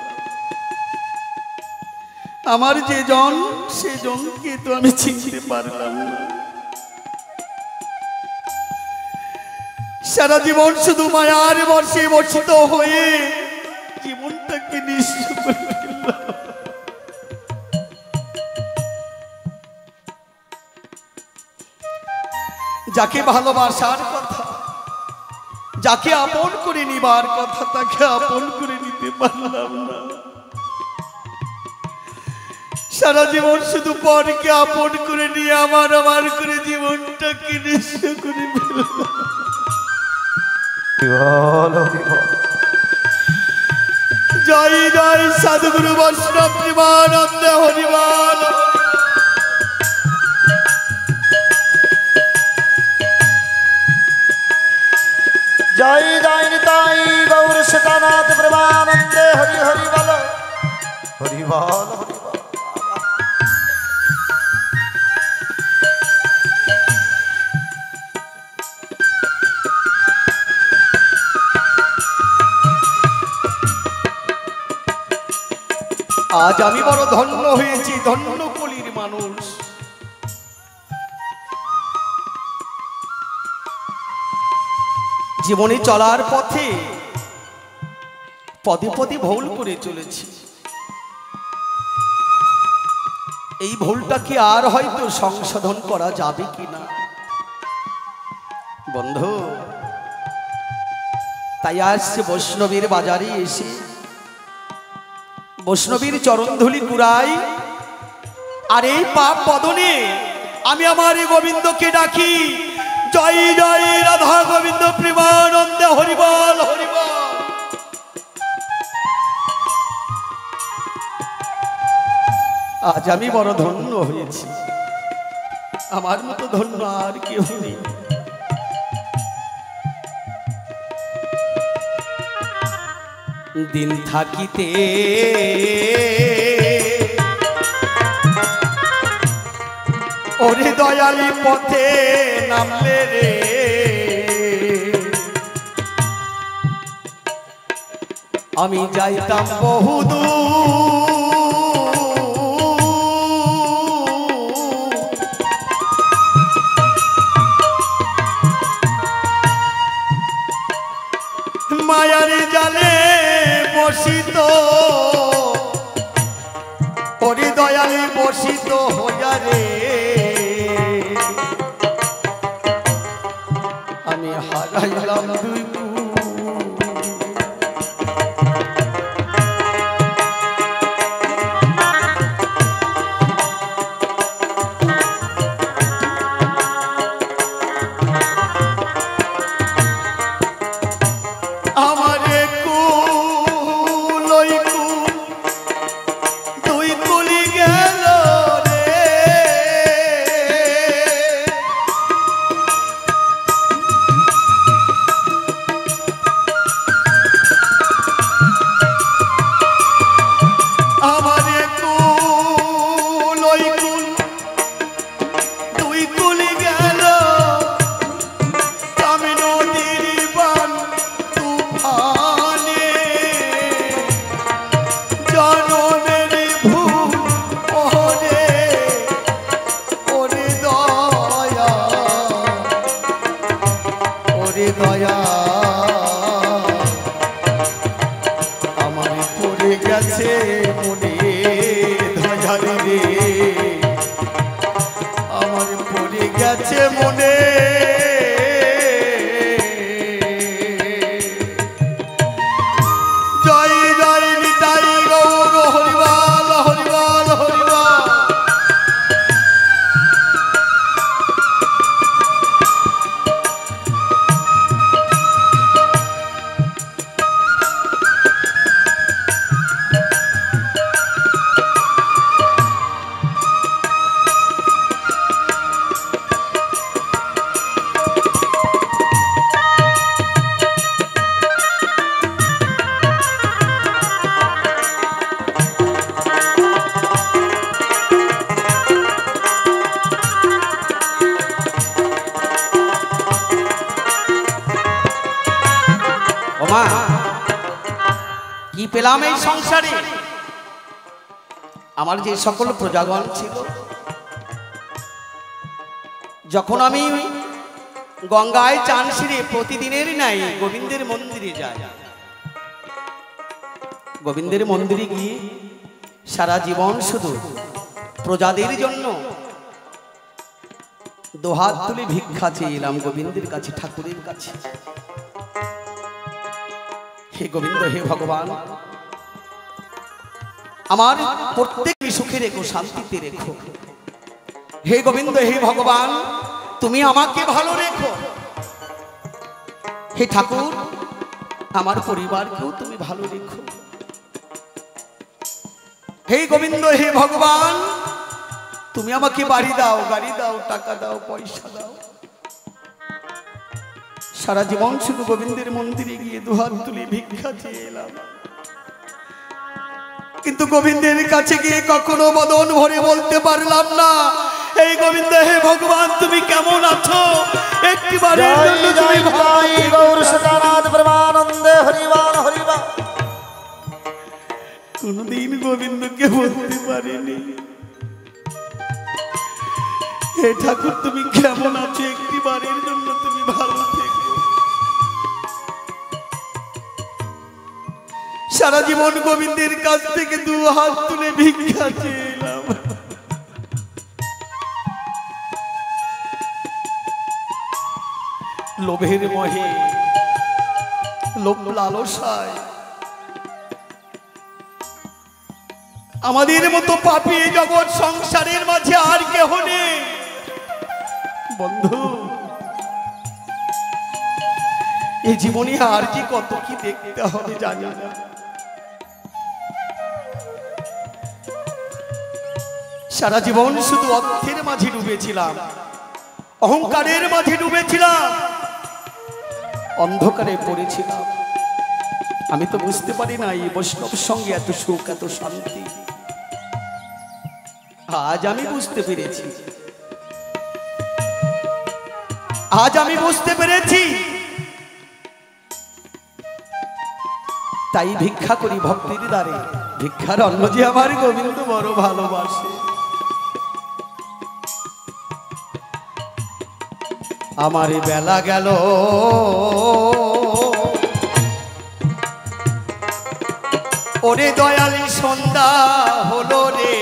B: আমার যে জন, সে জনকে তো আমি চিনতে পারলাম না। সারা জীবন শুধু মায়ার বর্ষে বর্ষিত হয়ে জীবনটাকে নিঃস্ব করে ফেললাম। যাকে ভালোবাসার কথা, যাকে আপন করে নিবার কথা, তাকে আপন করে নিতে পারলাম না। সারা জীবন শুধু পরকে আপন করে নিয়ে আমার আমার করে জীবনটাকে নিঃস্ব করে ফেললাম। জয় জয় সাধুগুরু বৈষ্ণব প্রেমানন্দ হরিবল।
A: সীতানাথ প্রেমানন্দে হরি হরি বল হরি বল হরি বল।
B: আজ আমি বড় ধন্য হয়েছি, ধন্য কলির মানুষ। জীবনে চলার পথে পদে পদে ভুল করে চলেছি। এই ভুলটা কি আর হয়তো সংশোধন করা যাবে কিনা বন্ধু? তাই আসছে বৈষ্ণবীর বাজারে এসে বৈষ্ণবীর চরণধুলি কুড়াই, আর এই পাপ বদনে আমি আমার এই গোবিন্দকে ডাকি, জয় জয় রাধা গোবিন্দ প্রেমানন্দে হরিবল হরিবল। আজ আমি বড় ধন্য হয়েছি, আমার মতো ধন্য আর কেউ নেই। দিন থাকিতে ওরে দয়ালি পথে নামলে রে, আমি যাইতাম বহুদূর, মায়ার জালে বসিত ওরে দয়ালি বসিত হইয়া রে, আমি হারাইলাম দুই কি পেলাম এই সংসারে? আমার যে সকল প্রজাগণ ছিল, যখন আমি গঙ্গায় চান সেরে প্রতিদিনের নাই গোবিন্দের মন্দিরে যাই, গোবিন্দের মন্দিরে গিয়ে সারা জীবন শুধু প্রজাদের জন্য দোহাত তুলে ভিক্ষা চেয়েলাম গোবিন্দের কাছে, ঠাকুরের কাছে। হে গোবিন্দ, হে ভগবান, আমার প্রত্যেক সুখে রেখো, শান্তিতে রেখো। হে গোবিন্দ, হে ভগবান, তুমি আমাকে ভালো রেখো। হে ঠাকুর, আমার পরিবারকেও তুমি ভালো রেখো। হে গোবিন্দ, হে ভগবান, তুমি আমাকে বাড়ি দাও, গাড়ি দাও, টাকা দাও, পয়সা দাও, সারা জীবন শুধু গোবিন্দের মন্দিরে গিয়ে দুহাত তুলে ভিক্ষা চেয়ে এলাম, কিন্তু গোবিন্দের কাছে গিয়ে কখনো বদন ভরে বলতে পারলাম না, এই গোবিন্দ, হে ভগবান, তুমি কেমন আছো? একটিবারের জন্য তুমি
A: গৌর সদানাথ ব্রহ্মানন্দে হরিবাল হরিবাল।
B: কোনদিন গোবিন্দকে বলতে পারিনি, হে ঠাকুর, তুমি কেমন আছো? একটিবারের জন্য তুমি ভালো থেকো। সারা জীবন গোবিন্দের কাছ থেকে দু হাত তুলে ভিক্ষা চেয়েলাম, লোভের মোহে, লোভ লালসায় আমাদের মতো পাপী জগৎ সংসারের মাঝে আর কেহ নেই। বন্ধু, এই জীবনে আর যে কত কি দেখতে হবে জানি না। সারা জীবন শুধু অর্থের মাঝে ডুবেছিলাম, অহংকারের মাঝে ডুবেছিলাম, অন্ধকারে পড়েছিলাম। আমি তো বুঝতে পারি না এই বৈষ্ণব সঙ্গে এত সুখ, এত শান্তি। আজ আমি বুঝতে পেরেছি, আজ আমি বুঝতে পেরেছি। তাই ভিক্ষা করি ভক্তির দ্বারে, ভিক্ষার অন্ন যে আমার গোবিন্দ বড় ভালোবাসে। আমার বেলা গেল, ওরে দয়ালি সন্ধ্যা হলো রে,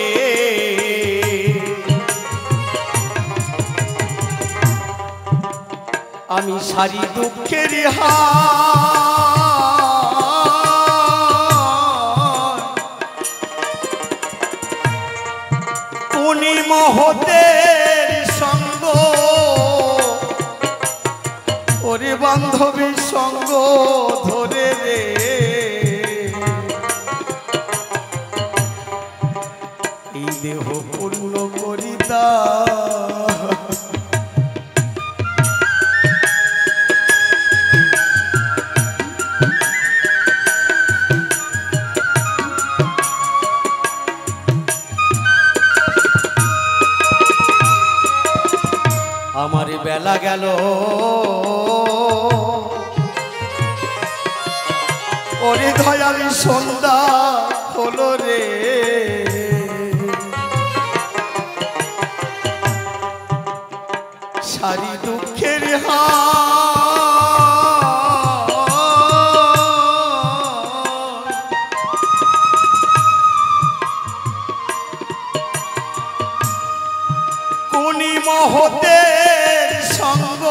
B: আমি সারি দুঃখের কোনি মহতের সঙ্গ, ওরে বান্ধবীর সঙ্গ ধরে রে, এই দেহ পূর্ণ করিতা। আমার বেলা গেল, ওরে দয়ালি সন্ধ্যা হলো রে, সারি দুঃখের কোনি মহতের সঙ্গ,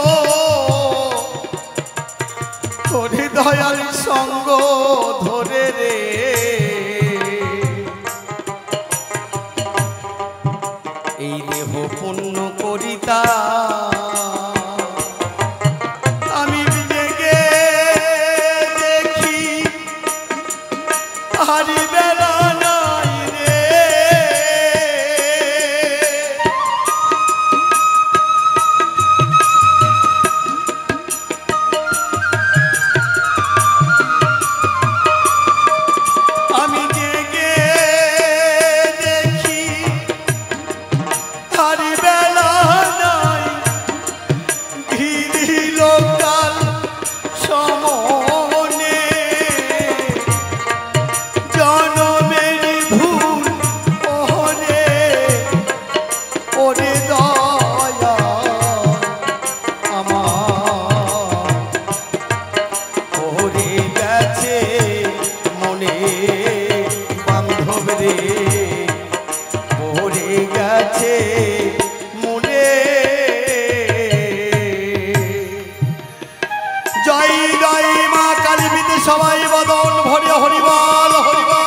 B: ওরে দয়ালি সঙ্গ ধরে রে, এই দেহ পুণ্য করিতা। আমি জেগে দেখি হারি বেলা নাই রে, আমি জেগে দেখি হারি বেলা নাই, ঘিরিল কাল সমনে, জনমের ভুল ওরে, ওরে দয়া আমার, ওরে গেছে মনে বান্ধব রে, ওরে গেছে মনে। জয় জয় মা কালী, বিদে সবাই বদন ভরে হরিবল হরিবল।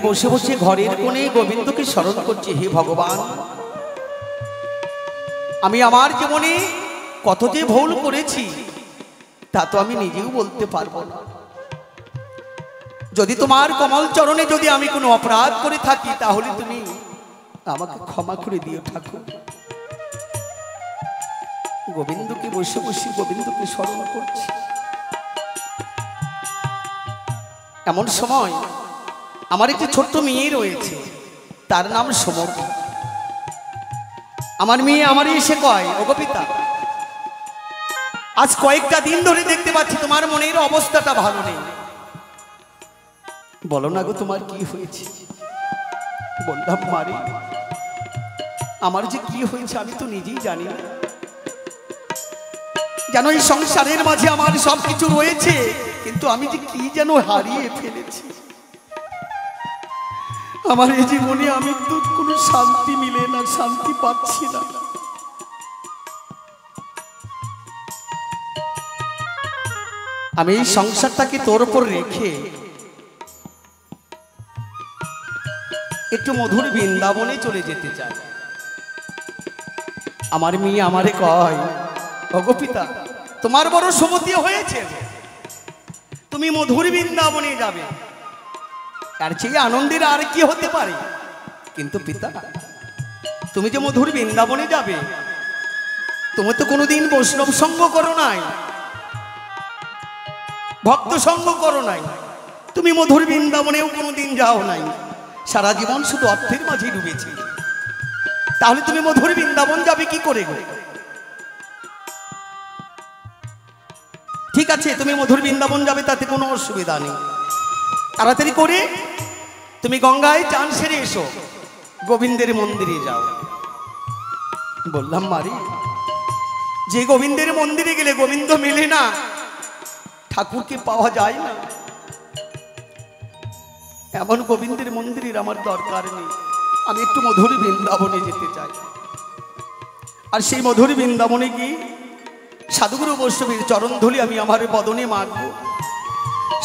B: বসে বসে ঘরের কোণে গোবিন্দকে স্মরণ করছে, হে ভগবান, আমি আমার জীবনে কত যে ভুল করেছি তা তো আমি নিজেও বলতে পারবো না। যদি তোমার কমল চরণে যদি আমি কোনো অপরাধ করে থাকি তাহলে তুমি আমাকে ক্ষমা করে দিও ঠাকুর। গোবিন্দকে বসে বসে গোবিন্দকে স্মরণ করছি। এমন সময় আমার একটি ছোট্ট মেয়ে রয়েছে, তার নাম সমতি। আমার মেয়ে আমার এসে কয়, ওগো পিতা, আজ কয়েকটা দিন ধরে দেখতে পাচ্ছি তোমার মনের অবস্থাটা ভালো নেই, বলো না গো তোমার কি হয়েছে। বললাম, মারে, আমার যে কি হয়েছে আমি তো নিজেই জানি না। যেন এই সংসারের মাঝে আমার সবকিছু রয়েছে, কিন্তু আমি যে কি যেন হারিয়ে ফেলেছি। আমার এই জীবনে আমি তো কোনো শান্তি মিলে না, শান্তি পাচ্ছি না। আমি এই সংসারটাকে তোর উপর রেখে একটু মধুর বৃন্দাবনে চলে যেতে চাই। আমার মেয়ে আমারে কয়, ওগো পিতা, তোমার বড় সমতি হয়েছে, তুমি মধুর বৃন্দাবনে যাবে, তার চেয়ে আনন্দের আর কি হতে পারে। কিন্তু পিতা, তুমি যে মধুর বৃন্দাবনে যাবে, তুমি তো কোনোদিন বৈষ্ণব সঙ্গ করো নাই, ভক্ত সঙ্গ করো নাই, তুমি মধুর বৃন্দাবনেও কোনোদিন যাও নাই, সারা জীবন শুধু অর্থের মাঝে ডুবেছি, তাহলে তুমি মধুর বৃন্দাবন যাবে কি করে গো? ঠিক আছে, তুমি মধুর বৃন্দাবন যাবে, তাতে কোনো অসুবিধা নেই, তাড়াতাড়ি করে তুমি গঙ্গায় চান সেরে এসো, গোবিন্দের মন্দিরে যাও। বললাম, মারি, যে গোবিন্দের মন্দিরে গেলে গোবিন্দ মেলে না, ঠাকুরকে পাওয়া যায় না, এমন গোবিন্দের মন্দিরের আমার দরকার নেই। আমি একটু মধুর বৃন্দাবনে যেতে চাই। আর সেই মধুর বৃন্দাবনে গিয়ে সাধুগুরু বৈষ্ণবের চরণধূলি আমি আমার বদনে মাখবো,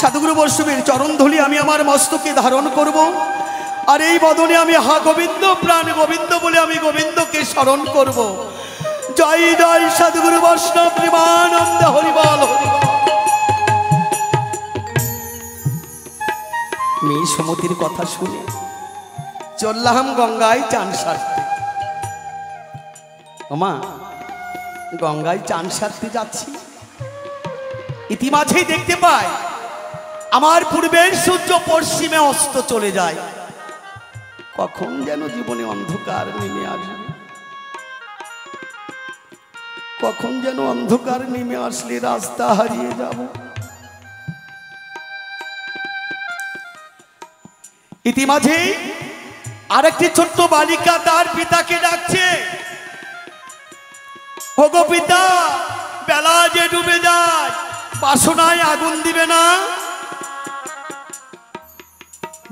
B: সাধুগুরু বৈষ্ণবের চরণধূলি আমি আমার মস্তকে ধারণ করব। আর এই বদনে আমি হা গোবিন্দ, প্রাণ গোবিন্দ বলে আমি গোবিন্দকে স্মরণ করব। জয় জয় সাধুগুরু বৈষ্ণব প্রেমানন্দ, হরিবল হরিবল। মেয়ে সমতির কথা শুনে চললাম গঙ্গায় চান সারতে। ওমা, গঙ্গায় চান সারতে যাচ্ছি, ইতিমাঝেই দেখতে পাই আমার পূর্বের সূর্য পশ্চিমে অস্ত চলে যায়। কখন যেন জীবনে অন্ধকার নেমে আসবে, কখন যেন অন্ধকার নেমে আসলে রাস্তা হারিয়ে যাব। ইতিমাঝে আরেকটি ছোট্ট বালিকা তার পিতাকে ডাকছে, ওগো পিতা, বেলা যে ডুবে যায়, বাসনায় আগুন দিবে না?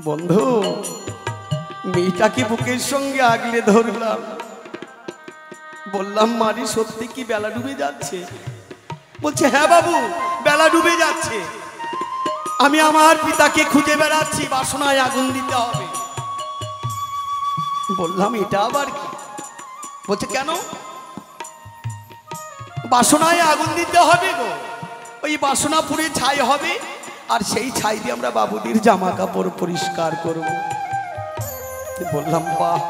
B: বন্ধু, মেয়েটাকে বুকের সঙ্গে আগলে ধরলাম, বললাম, মারি, সত্যি কি বেলা ডুবে যাচ্ছে? বলছে, হ্যাঁ বাবু, বেলা ডুবে যাচ্ছে, আমি আমার পিতাকে খুঁজে বেড়াচ্ছি, বাসনায় আগুন দিতে হবে। বললাম, এটা আবার কি? বলছে, কেন বাসনায় আগুন দিতে হবে গো? ওই বাসনা পুড়ে ছাই হবে, আর সেই ছাই দিয়ে আমরা বাবুদির জামা কাপড় পরিষ্কার করব। বললাম, বাহ,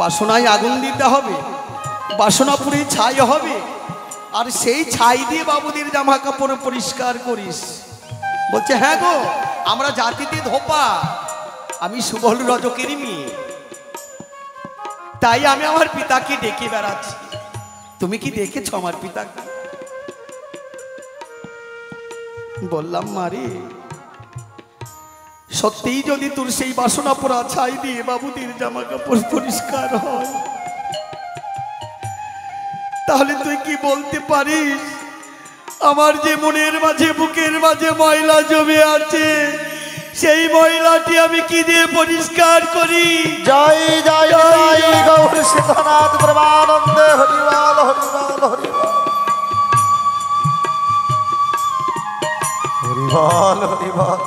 B: বাসনায় আগুন দিতে হবে, বাসনা পুড়ে ছাই হবে, আর সেই ছাই দিয়ে বাবুদের জামা কাপড় পরিষ্কার করিস? বলছে, হ্যাঁ গো, আমরা জাতিতে ধোপা, আমি সুবল রজকের মেয়ে, তাই আমি আমার পিতাকে ডেকে বেড়াচ্ছি। তুমি কি দেখেছ আমার পিতাকে? বললাম, মারে, সত্যিই যদি তোর সেই বাসনা পোড়া ছাই দিয়ে বাবুদের জামা কাপড় পরিষ্কার হয়, তাহলে তুই কি বলতে পারিস আমার যে মনের মাঝে, বুকের মাঝে ময়লা জমে আছে, সেই ময়লাটি আমি কি দিয়ে পরিষ্কার করি?
A: জয় জয় জয় গৌর সিদ্ধনাথ প্রেমানন্দে, হরিবল হরিবল হরিবল হরিবল হরিবল।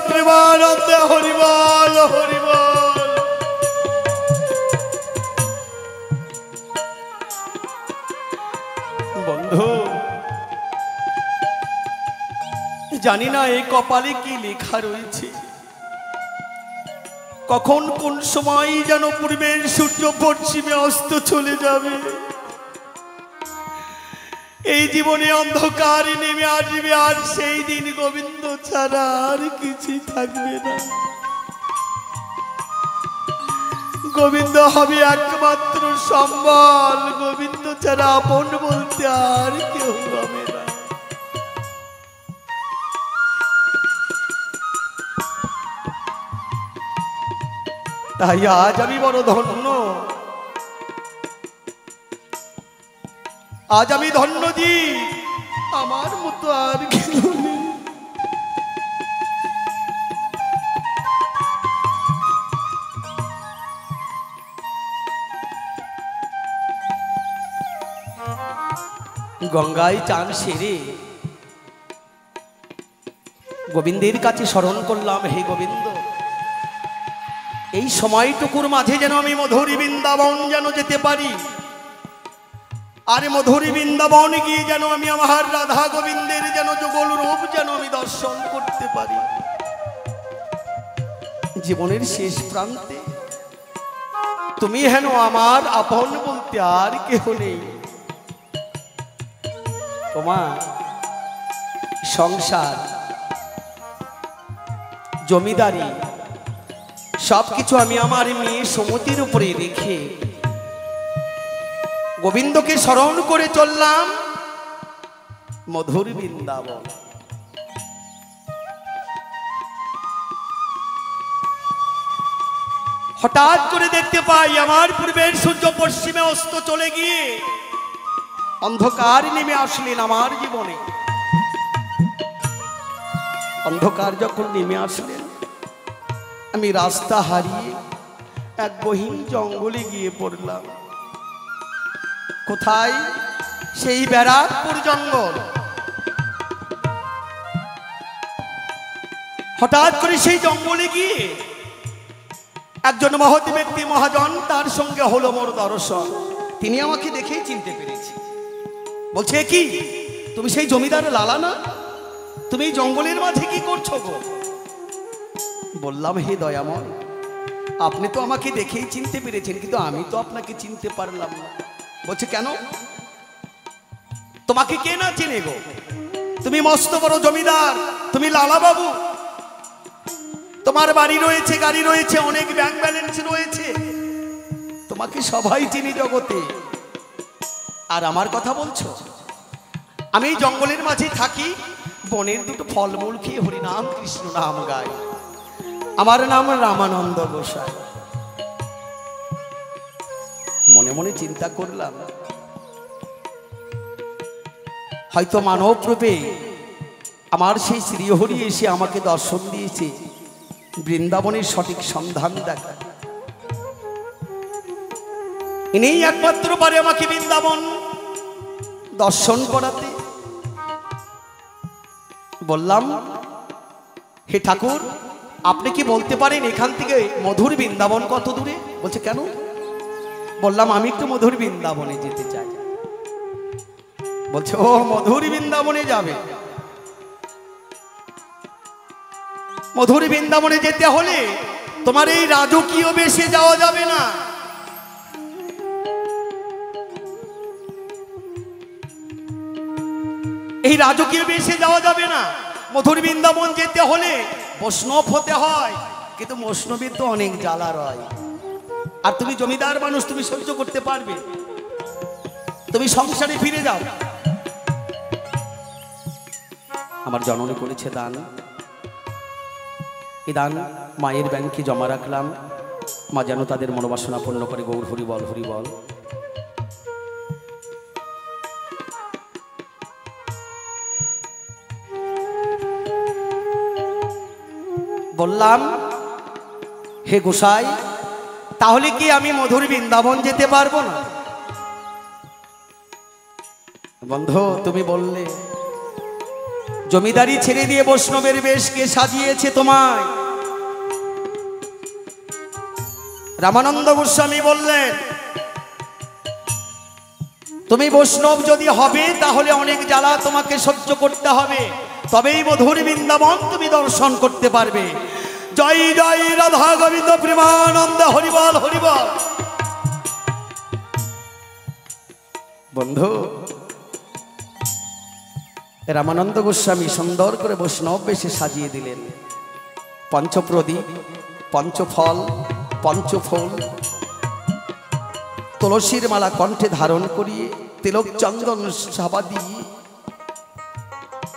B: প্রেমানন্দে হরিবল হরিবল। বন্ধু, জানি না এই কপালে কি লেখা রয়েছে, কখন কোন সময় যেন পূর্বের সূর্য পশ্চিমে অস্ত চলে যাবে, এই জীবনে অন্ধকার নেমে আসবে, আর সেই দিন গোবিন্দ ছাড়া আর কিছুই থাকবে না। গোবিন্দ হবে একমাত্র সম্বল, গোবিন্দ ছাড়া আপন বলতে আর কেউ হবে না। তাই আজ আমি বড় ধন্য, আজ আমি ধন্য জি, আমার মতো আর কেউ নেই। গঙ্গায় চান সেরে গোবিন্দের কাছে স্মরণ করলাম, হে গোবিন্দ, এই সময়টুকুর মাঝে যেন আমি মধুরী বৃন্দাবন যেন যেতে পারি, আর মধুরী বৃন্দাবন গিয়ে যেন আমি আমার রাধা গোবিন্দের যেন যুগল রূপ যেন আমি দর্শন করতে পারি। জীবনের শেষ প্রান্তে তুমি হেন আমার আপন বলতে আর কেহ নেই। তোমার সংসার, জমিদারি সবকিছু আমি আমার মেয়ে সমতির উপরে রেখে গোবিন্দকে স্মরণ করে চললাম মধুর বৃন্দাবন। হঠাৎ করে দেখতে পাই আমার পূর্বের সূর্য পশ্চিমে অস্ত চলে গিয়ে অন্ধকার নেমে আসলেন আমার জীবনে। অন্ধকার যখন নেমে আসলেন, আমি রাস্তা হারিয়ে এক গহীন জঙ্গলে গিয়ে পড়লাম। কোথায়? সেই ব্যারাকপুর জঙ্গল। হঠাৎ করে সেই জঙ্গলে গিয়ে একজন মহৎ ব্যক্তি মহাজন, তার সঙ্গে হলো মোর দর্শন। তিনি আমাকে দেখেই চিনতে পেরেছি। বলছে, কি তুমি সেই জমিদার লালা না? তুমি এই জঙ্গলের মাঝে কি করছো গো? বললাম, হে দয়াময়, আপনি তো আমাকে দেখেই চিনতে পেরেছেন, কিন্তু আমি তো আপনাকে চিনতে পারলাম না। বলছে, কেন? তোমাকে কে না চিনে গো? তুমি মস্ত বড় জমিদার, তুমি লালা বাবু, তোমার বাড়ি রয়েছে, গাড়ি রয়েছে, অনেক ব্যাংক ব্যালেন্স রয়েছে, তোমাকে সবাই চিনি জগতে। আর আমার কথা বলছো? আমি এই জঙ্গলের মাঝে থাকি, বনের দুটো ফলমূল খেয়ে হরিনাম কৃষ্ণ নাম গাই। আমার নাম রামানন্দ গোসাই। মনে মনে চিন্তা করলাম, হয়তো মানব রূপে আমার সেই শ্রীহরি এসে আমাকে দর্শন দিয়েছে, বৃন্দাবনের সঠিক সন্ধান দেখা। ইনিই একমাত্র পারে আমাকে বৃন্দাবন দর্শন করাতে। বললাম, হে ঠাকুর, আপনি কি বলতে পারেন এখান থেকে মধুর বৃন্দাবন কত দূরে? বলছে, কেন? বললাম, আমি একটু মধুর বৃন্দাবনে যেতে চাই। বলছে, ও মধুর বৃন্দাবনে যাবে? মধুর বৃন্দাবনে যেতে হলে তোমার এই রাজকীয় বেশে যাওয়া যাবে না। এই রাজকীয় বেশে যাওয়া যাবে না। মধুর বৃন্দাবন যেতে হলে বৈষ্ণব হতে হয়, কিন্তু বৈষ্ণবীর তো অনেক জ্বালা রয়। আর তুমি জমিদার মানুষ, তুমি সহ্য করতে পারবে? তুমি সংসারে ফিরে যাও। আমার জননী করেছে দান, এই দান মায়ের ব্যাংকে জমা রাখলাম, মা যেন তাদের মনোবাসনা পূর্ণ করে। গৌর হরি বল, হরি বল। বললাম, হে গোসাই, তাহলে কি আমি মধুর বৃন্দাবন যেতে পারবো না? বন্ধু, তুমি বললে জমিদারি ছেড়ে দিয়ে বৈষ্ণবের বেশ কে সাজিয়েছে তোমায়? রামানন্দ গোস্বামী বললেন, তুমি বৈষ্ণব যদি হবে তাহলে অনেক জ্বালা তোমাকে সহ্য করতে হবে, তবেই মধুর বৃন্দাবন তুমি দর্শন করতে পারবে। জয় জয় রাধা গোবিন্দ প্রেমানন্দ, হরিবল হরিবল। বন্ধু, রামানন্দ গোস্বামী সুন্দর করে বৈষ্ণব বেশে সাজিয়ে দিলেন। পঞ্চপ্রদীপ, পঞ্চফল, পঞ্চফুল, তুলসীর মালা কণ্ঠে ধারণ করিয়ে, তিলক চন্দন সাবা দিয়ে,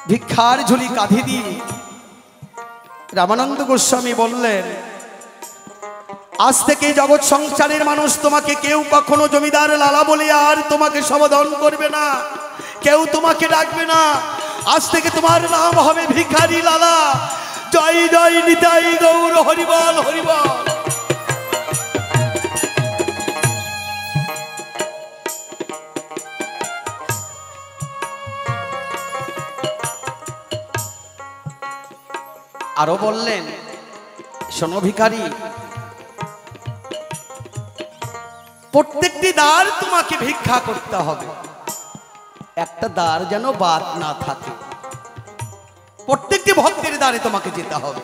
B: ভিক্ষার ঝুলি কাঁধে দিয়ে রামানন্দ গোস্বামী বললেন, আজ থেকে জগৎ সংসারের মানুষ তোমাকে কেউ কখনো জমিদার লালা বলে আর তোমাকে সম্বোধন করবে না, কেউ তোমাকে ডাকবে না। আজ থেকে তোমার নাম হবে ভিখারি লালা। জয় জয় নিতাই গৌর হরিবল হরিবল। আরো বললেন, শোনো ভিখারি, প্রত্যেকটি দ্বার তোমাকে ভিক্ষা করতে হবে, একটা দ্বার যেন বাদ না থাকে। প্রত্যেকটি ভক্তের দ্বারে তোমাকে যেতে হবে।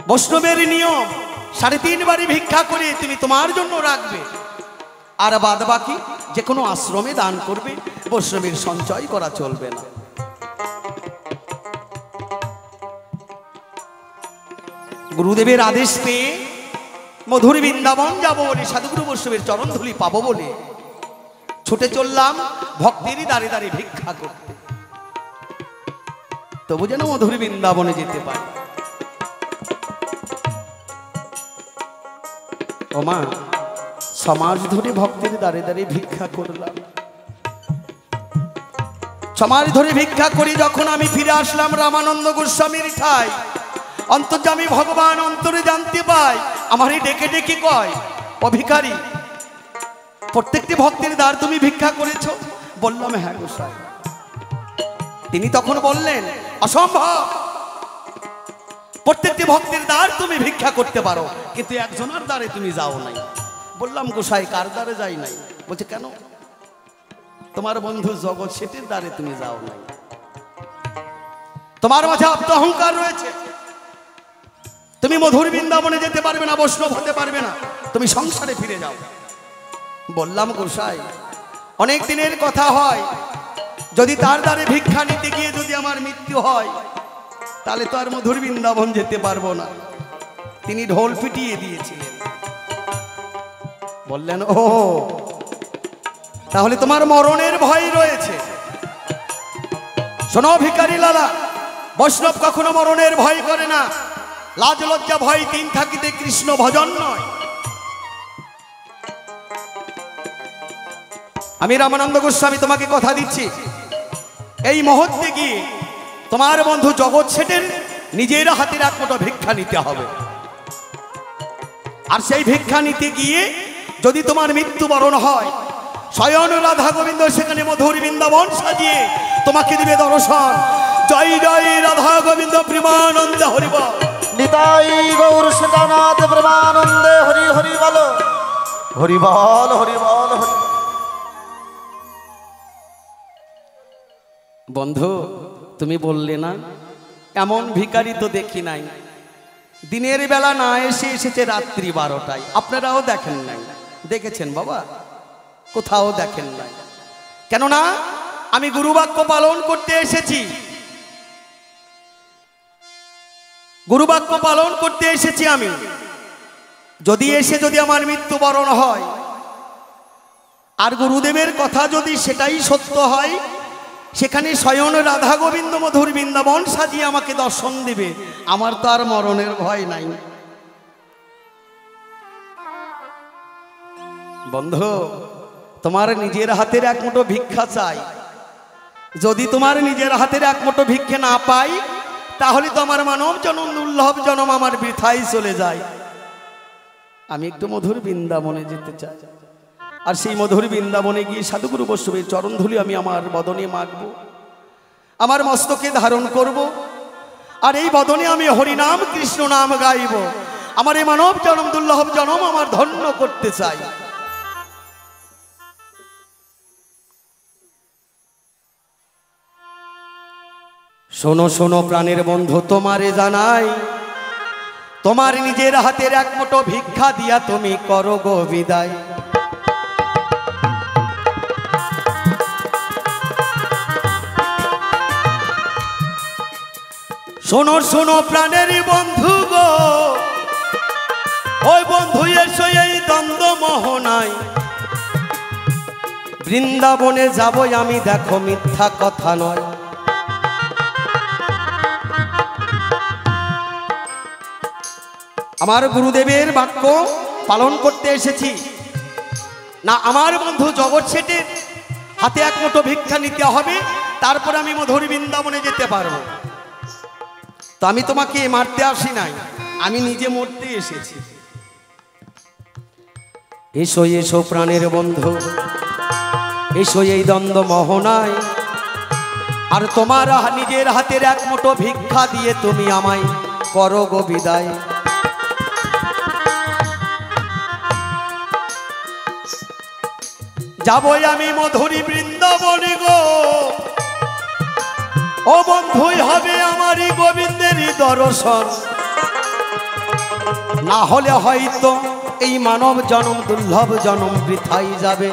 B: বৈষ্ণবের নিয়ম 3.5 বারে ভিক্ষা করে তুমি তোমার জন্য রাখবে, আর বাদ বাকি যে কোনো আশ্রমে দান করবে। বৈষ্ণবের সঞ্চয় করা চলবে না। গুরুদেবের আদেশ পেয়ে মধুর বৃন্দাবন যাবো বলে, সাধুগুরু বৈষ্ণবের চরণ ধুলি পাবো বলে ছুটে চললাম ভক্তেরই দাঁড়ে দাঁড়ে ভিক্ষা করতে, তবু যেন মধুর বৃন্দাবনে যেতে পারি। ওমা, সমাজ ধরে ভক্তের দাঁড়ে দাঁড়িয়ে ভিক্ষা করলাম। সমাজ ধরে ভিক্ষা করি যখন আমি ফিরে আসলাম রামানন্দ গোস্বামীর ঠাই, অন্তর্যামী ভগবান অন্তরে জানতে পাই, আমারই ডেকে ডেকে কয়, ও ভিখারি, প্রত্যেকটি ভক্তের দ্বার তুমি ভিক্ষা করেছো? বললাম, হ্যাঁ গোসাই। তিনি তখন বললেন, অসম্ভব, প্রত্যেকটি ভক্তের দ্বার তুমি ভিক্ষা করতে পারো, কিন্তু একজনের দ্বারে তুমি যাও নাই। বললাম, গোসাই, কার দ্বারে যাই নাই? বলছে, কেন? তোমার বন্ধু জগৎ শেঠের দ্বারে তুমি যাও নাই। তোমার মাঝে আত্ম অহংকার রয়েছে, তুমি মধুর বৃন্দাবনে যেতে পারবে না, বৈষ্ণব হতে পারবে না, তুমি সংসারে ফিরে যাও। বললাম, গোসাই, অনেক দিনের কথা হয়, যদি তার দ্বারে ভিক্ষা নিতে গিয়ে যদি আমার মৃত্যু হয়, তাহলে তো আর মধুর বৃন্দাবন যেতে পারবো না। তিনি ঢোল পিটিয়ে দিয়েছিলেন। বললেন, ও তাহলে তোমার মরণের ভয় রয়েছে। শোনো ভিখারি লালা, বৈষ্ণব কখনো মরণের ভয় করে না। লাজ লজ্জা ভয় 3 থাকিতে কৃষ্ণ ভজন নয়। আমি রামানন্দ গোস্বামী তোমাকে কথা দিচ্ছি, এই মুহূর্তে গিয়ে তোমার বন্ধু জগৎ শেঠের নিজের হাতের এক মুঠো ভিক্ষা নিতে হবে। আর সেই ভিক্ষা নিতে গিয়ে যদি তোমার মৃত্যুবরণ হয়, স্বয়ং রাধা গোবিন্দ সেখানে মধুর বৃন্দাবন সাজিয়ে তোমাকে দিবে দর্শন। জয় জয় রাধা গোবিন্দ প্রেমানন্দে হরিবল।
A: নিতাই গৌর সীতানাথ প্রেমানন্দে হরি হরি বল, হরি বল হরি বল হরি।
B: বন্ধু, তুমি বললে না, এমন ভিখারি তো দেখি নাই। দিনের বেলা না এসে এসেছে রাত্রি 12টায়। আপনারাও দেখেন নাই? দেখেছেন বাবা? কোথাও দেখেন নাই। কেননা আমি গুরুবাক্য পালন করতে এসেছি, গুরুবাক্য পালন করতে এসেছি আমি। যদি এসে যদি আমার মৃত্যুবরণ হয়, আর গুরুদেবের কথা যদি সেটাই সত্য হয়, সেখানে স্বয়ং রাধা গোবিন্দ মধুর বৃন্দাবন সাজিয়ে আমাকে দর্শন দিবে, আমার তো আর মরণের ভয় নাই। বন্ধু, তোমার নিজের হাতের এক মুঠো ভিক্ষা চাই। যদি তোমার নিজের হাতের এক মুঠো ভিক্ষে না পাই, তাহলে তো আমার মানব জনম দুর্লভ জনম আমার বৃথাই চলে যায়। আমি একটু মধুর বৃন্দাবনে যেতে চাই, আর সেই মধুর বৃন্দাবনে গিয়ে সাধুগুরু বৈষ্ণবের চরণধুলি আমি আমার বদনে মাখবো। আমার মস্তকে ধারণ করব, আর এই বদনে আমি হরিনাম কৃষ্ণ নাম গাইব। আমার এই মানব জনম দুর্লভ জনম আমার ধন্য করতে চাই। শোনো শোনো প্রাণের বন্ধু, তোমারে জানাই, তোমার নিজের হাতের এক মুঠো ভিক্ষা দিয়া তুমি করো গো বিদায়। শোনো শোনো প্রাণের বন্ধু গো, ওই বন্ধু এসো এই দ্বন্দ্ব মোহনায়। বৃন্দাবনে যাবই আমি, দেখো মিথ্যা কথা নয়। আমার গুরুদেবের বাক্য পালন করতে এসেছি না। আমার বন্ধু জগৎ শেঠের হাতে এক মুঠো ভিক্ষা নিতে হবে, তারপর আমি মধুর বৃন্দাবনে যেতে পারবো। তো আমি তোমাকে মারতে আসি নাই, আমি নিজে মরতে এসেছি। এসো এসো প্রাণের বন্ধু, এসো এই দ্বন্দ্ব মোহনায়। আর তোমার নিজের হাতের এক মুঠো ভিক্ষা দিয়ে তুমি আমায় করো গো বিদায়। যাবই আমি মধুরী বৃন্দাবনে গো, ও বন্ধুই হবে আমারই গোবিন্দেরই দর্শন। না হলে হয়তো এই মানব জনম দুর্লভ জনম বৃথাই যাবে,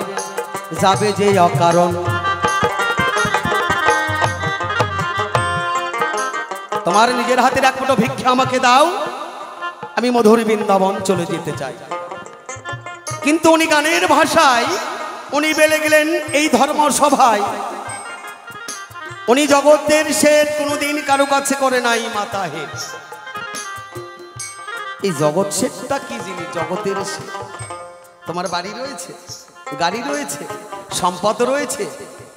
B: যাবে যে অকারণ। তোমার নিজের হাতের এক মুঠো ভিক্ষা আমাকে দাও, আমি মধুর বৃন্দাবন চলে যেতে চাই। কিন্তু উনি গানের ভাষায় উনি বেলে গেলেন এই ধর্ম সভায়। উনি জগতের শেঠ, কোনোদিন কারো কাছে করে নাই মাতা হেট। এই জগৎ শেঠটা কি জিনিস? জগতের শেঠ। তোমার বাড়ি রয়েছে, গাড়ি রয়েছে, সম্পদ রয়েছে,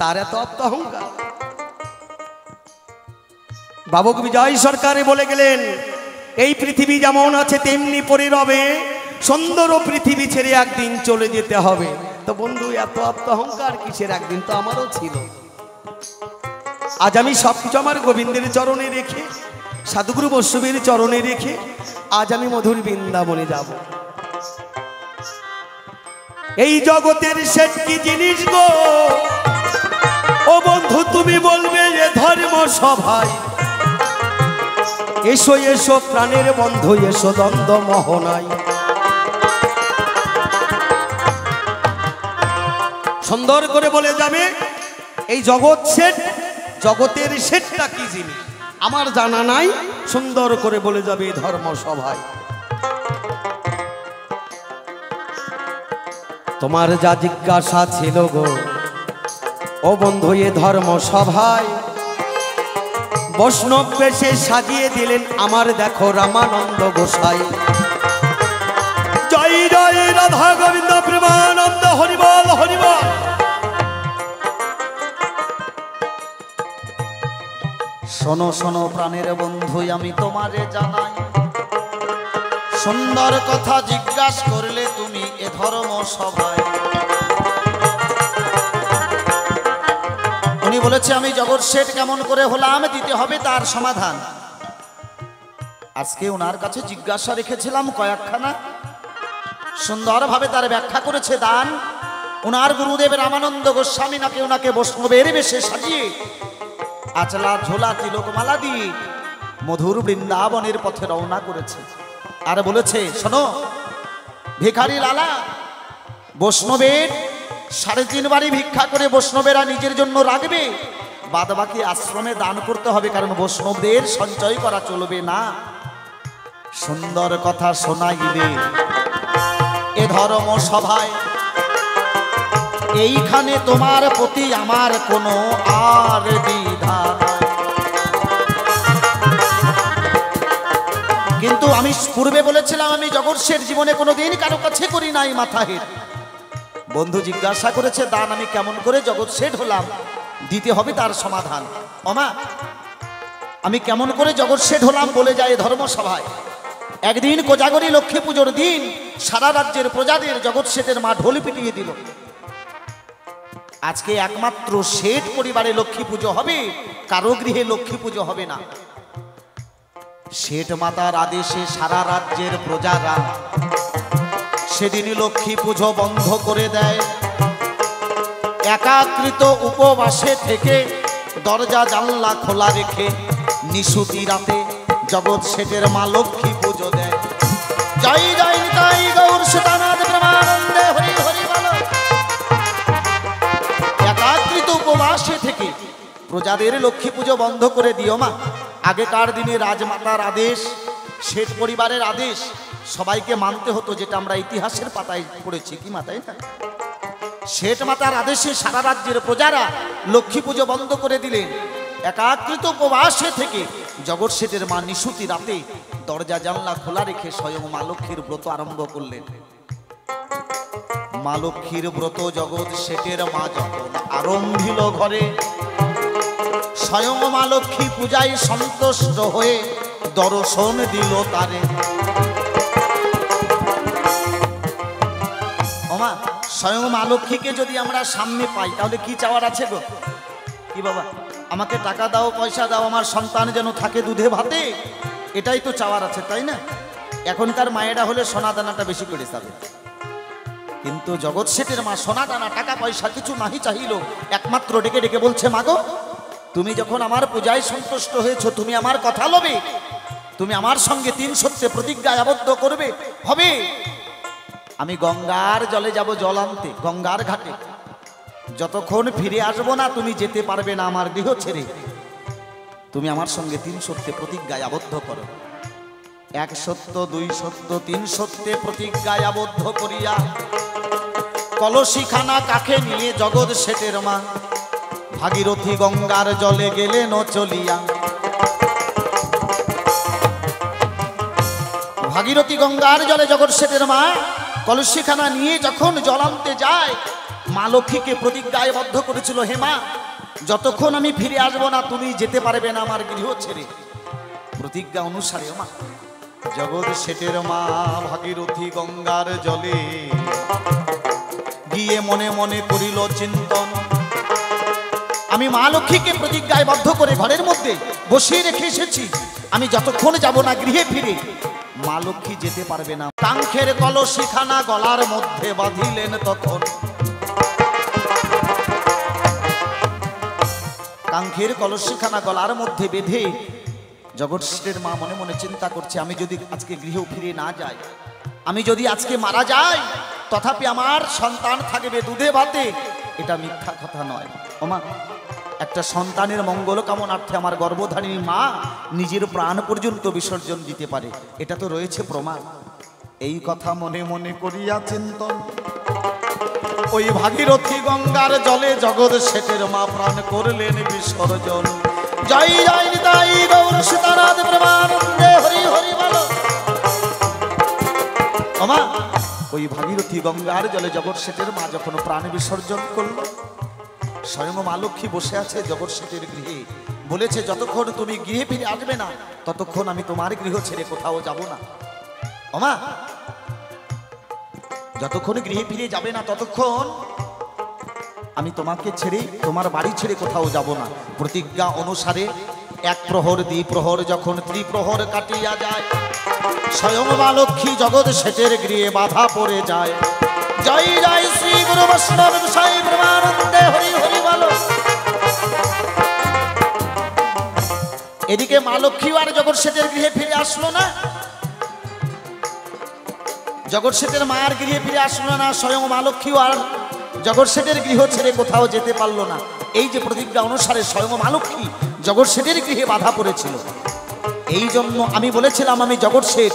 B: তার এত আত্মঅহংকার। বাবুক বিজয় সরকারে বলে গেলেন, এই পৃথিবী যেমন আছে তেমনি পড়ে রবে, সুন্দর পৃথিবী ছেড়ে একদিন চলে যেতে হবে। তো বন্ধু এত আত্মঅহংকার কিসের? একদিন তো আমারও ছিল। আজ আমি সবকিছু আমার গোবিন্দের চরণে রেখে, সাধুগুরু বৈষ্ণবের চরণে রেখে আজ আমি মধুর বৃন্দাবনে যাব। এই জগতের শেঠ কি জিনিস গো, ও বন্ধু তুমি বলবে এ ধর্ম সভায়। এসো এসো প্রাণের বন্ধু, এসো দ্বন্দ্ব মোহনায়। সুন্দর করে বলে যাবে এই জগৎ শেঠ, জগতের শেঠটা কি জিনিস আমার জানা নাই। সুন্দর করে বলে যাবে ধর্ম সভায়। তোমার যা জিজ্ঞাসা ছিল গো, ও বন্ধু এ ধর্ম সভায়। বৈষ্ণব বেশে সাজিয়ে দিলেন আমার দেখো রামানন্দ গোসাই। জয় জয় রাধা গোবিন্দ প্রেমানন্দ, হরিবল হরিবল।
A: শোনো শোনো প্রাণের বন্ধু, আমি তোমারে জানাই, সুন্দর কথা জিজ্ঞাসা করলে তুমি এ ধর্ম সভায়। উনি বলেছে আমি জগৎ শেঠ কেমন করে হলাম, দিতে হবে তার সমাধান। আজকে ওনার কাছে জিজ্ঞাসা রেখেছিলাম কয়েকখানা, সুন্দরভাবে তার ব্যাখ্যা করেছে দান। ওনার গুরুদেব রামানন্দ গোস্বামী নাকি ওনাকে বৈষ্ণবের বেশে সাজিয়ে আচলা ঝোলা তিলকমালা দিয়ে মধুর বৃন্দাবনের পথে রওনা করেছে। আর বলেছে শোনো ভিখারি লালা, বৈষ্ণবের 3.5 বাড়ি ভিক্ষা করে বৈষ্ণবেরা নিজের জন্য রাখবে, বাদ বাকি আশ্রমে দান করতে হবে, কারণ বৈষ্ণবদের সঞ্চয় করা চলবে না। সুন্দর কথা শোনাইলে এ ধর্ম সভায়, এইখানে তোমার প্রতি আমার কোনো আর দ্বিধা নাই। কিন্তু আমি পূর্বে বলেছিলাম আমি জগৎ শেঠ জীবনে কোনোদিন কারো কাছে করি নাই মাথা হেট। বন্ধু জিজ্ঞাসা করেছে দান আমি কেমন করে জগৎ শেঠ হলাম, দিতে হবে তার সমাধান। ওমা আমি কেমন করে জগৎ শেঠ হলাম বলে যায় ধর্মসভায়। একদিন কোজাগরী লক্ষ্মী পুজোর দিন সারা রাজ্যের প্রজাদের জগৎ শেঠের মা ঢোল পিটিয়ে দিল। আজকে একমাত্র শেঠ পরিবারে লক্ষ্মী পুজো হবে, কারো গৃহে লক্ষ্মী পুজো হবে না। শেঠ মাতার আদেশে সারা রাজ্যের প্রজারা সেদিন লক্ষ্মী পুজো বন্ধ করে দেয়। একাকৃত উপবাসে থেকে দরজা জানলা খোলা রেখে নিশুতি রাতে জগৎ শেঠের মা লক্ষ্মী পুজো দেয়। জয় জয় নিতাই গৌর সীতানাথ প্রেমানন্দে হরি হরি বলো। একাকৃত উপবাসে থেকে প্রজাদের লক্ষ্মী পুজো বন্ধ করে দিও মা। আগেকার দিনে রাজমাতার আদেশ, শেঠ পরিবারের আদেশ সবাইকে মানতে হতো, যেটা আমরা ইতিহাসের পাতায় পড়েছি। কি মাতায় না, শেঠ মাতার আদেশে সারা রাজ্যের প্রজারা লক্ষ্মী পুজো বন্ধ করে দিলেন। একাকৃত উপবাসে থেকে জগৎ শেঠের মা নিশুতি রাতে দরজা জানলা খোলা রেখে স্বয়ং মা লক্ষ্মীর ব্রত আরম্ভ করলেন। মা লক্ষ্মীর ব্রত জগৎ শেঠের মা যখন আরম্ভিল ঘরে, স্বয়ং মা লক্ষ্মী পূজায় সন্তুষ্ট হয়ে দর্শন দিল তারে। ওমা, স্বয়ং মা লক্ষ্মীকে যদি আমরা সামনে পাই তাহলে কি চাওয়ার আছে গো? কি বাবা, আমাকে টাকা দাও, পয়সা দাও, আমার সন্তান যেন থাকে দুধে ভাতে, এটাই তো চাওয়ার আছে, তাই না? এখনকার মায়েরা হলে সোনা দানাটা বেশি করে চাবে, কিন্তু জগৎ শেঠের মা সোনা দানা টাকা পয়সা কিছু নাহি চাহিল, একমাত্র ডেকে ডেকে বলছে, মাগো তুমি যখন আমার পূজায় সন্তুষ্ট হয়েছ, তুমি আমার কথা লবে, তুমি আমার সঙ্গে 3 সত্যে প্রতিজ্ঞায় আবদ্ধ করবে হবে। আমি গঙ্গার জলে যাব জল আনতে, গঙ্গার ঘাটে, যতক্ষণ ফিরে আসবো না তুমি যেতে পারবে না আমার গৃহ ছেড়ে। তুমি আমার সঙ্গে 3 সত্যে প্রতিজ্ঞায় আবদ্ধ করো। 1 সত্য, 2 সত্য, 3 সত্যে প্রতিজ্ঞায় আবদ্ধ করিয়া কলসিখানা কাকে নিয়ে জগৎ শেঠের মা ভাগীরথী গঙ্গার জলে গেলেন চলিয়া। ভাগীরথী গঙ্গার জলে জগৎ শেঠের মা কলসিখানা নিয়ে যখন জল আনতে যায়, মা লক্ষ্মীকে প্রতিজ্ঞায় বদ্ধ করেছিল, হে মা যতক্ষণ আমি ফিরে আসবো না তুমি যেতে পারবে না আমার গৃহ ছেড়ে। প্রতিজ্ঞা অনুসারে মা জগৎ শেঠের মা ভাগীরথী গঙ্গার জলে গিয়ে মনে মনে করিল চিন্তন, আমি মা লক্ষ্মীকে প্রতিজ্ঞায় বদ্ধ করে ঘরের মধ্যে বসিয়ে রেখে এসেছি, আমি যতক্ষণ যাব না গৃহে ফিরে মা লক্ষ্মী যেতে পারবে না। কাঙ্ক্ষের কলসিখানা গলার মধ্যে বাঁধিলেন তখন, কাঙ্ক্ষের কলসিখানা গলার মধ্যে বেঁধে জগৎ শেঠের মা মনে মনে চিন্তা করছে, আমি যদি আজকে গৃহে ফিরে না যাই, আমি যদি আজকে মারা যাই, তথাপি আমার সন্তান থাকবে দুধে ভাতে, এটা মিথ্যা কথা নয়। ওমা, একটা সন্তানের মঙ্গল কামনার্থে আমার গর্ভধারিণী মা নিজের প্রাণ পর্যন্ত বিসর্জন দিতে পারে, এটা তো রয়েছে প্রমাণ। এই কথা মনে মনে করিয়া চিন্তন ওই ভাগীরথী গঙ্গার জলে জগৎ শেঠের মা প্রাণ করলেন বিসর্জন। জয় জয় নিতাই গৌর সীতানাথ প্রেমানন্দে হরি হরি বলো। ওমা, ওই ভাগীরথী গঙ্গার জলে জগৎ শেঠের মা যখন প্রাণ বিসর্জন করল, স্বয়ং মা লক্ষ্মী বসে আছে জগৎ শেঠের গৃহে, বলেছে যতক্ষণ তুমি গৃহে ফিরে আসবে না ততক্ষণ আমি তোমার গৃহ ছেড়ে কোথাও যাব না। ওমা, যতক্ষণ গৃহে ফিরে যাবে না ততক্ষণ আমি তোমাকে ছেড়ে তোমার বাড়ি ছেড়ে কোথাও যাব না। প্রতিজ্ঞা অনুসারে 1 প্রহর 2 প্রহর যখন ত্রিপ্রহর কাটিয়া যায়, স্বয়ং মা লক্ষ্মী জগৎ শেঠের গৃহে বাধা পড়ে যায়। জয় জয় শ্রী গুরু বৈষ্ণব সাই প্রেমানন্দে হরি হরি বলো। এদিকে মা লক্ষ্মী আর জগৎ শেঠের গৃহে ফিরে আসলো না, জগৎ শেঠের মায়ের গৃহে ফিরে আসলো না, স্বয়ং মা লক্ষ্মী আর জগৎ শেঠের গৃহ ছেড়ে কোথাও যেতে পারলো না। এই যে প্রতিজ্ঞা অনুসারে স্বয়ং মা লক্ষ্মী জগৎ শেঠের গৃহে বাধা পড়েছিল, এই জন্য আমি বলেছিলাম আমি জগৎ শেঠ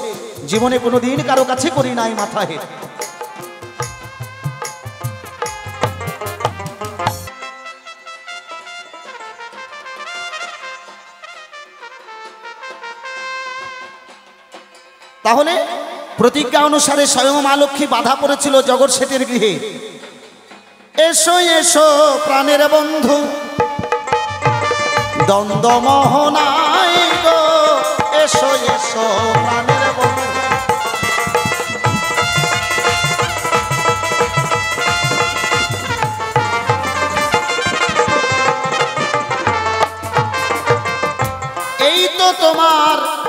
A: জীবনে কোনোদিন কারো কাছে করি নাই মাথা হেট। তাহলে প্রতিজ্ঞা অনুসারে স্বয়ং মা লক্ষ্মী বাধা পড়েছিল জগৎ শেঠের গৃহে। এসো এসো প্রাণের বন্ধু দ্বন্দ্ব মোহনাই গো, এসো এসো প্রাণের বন্ধু।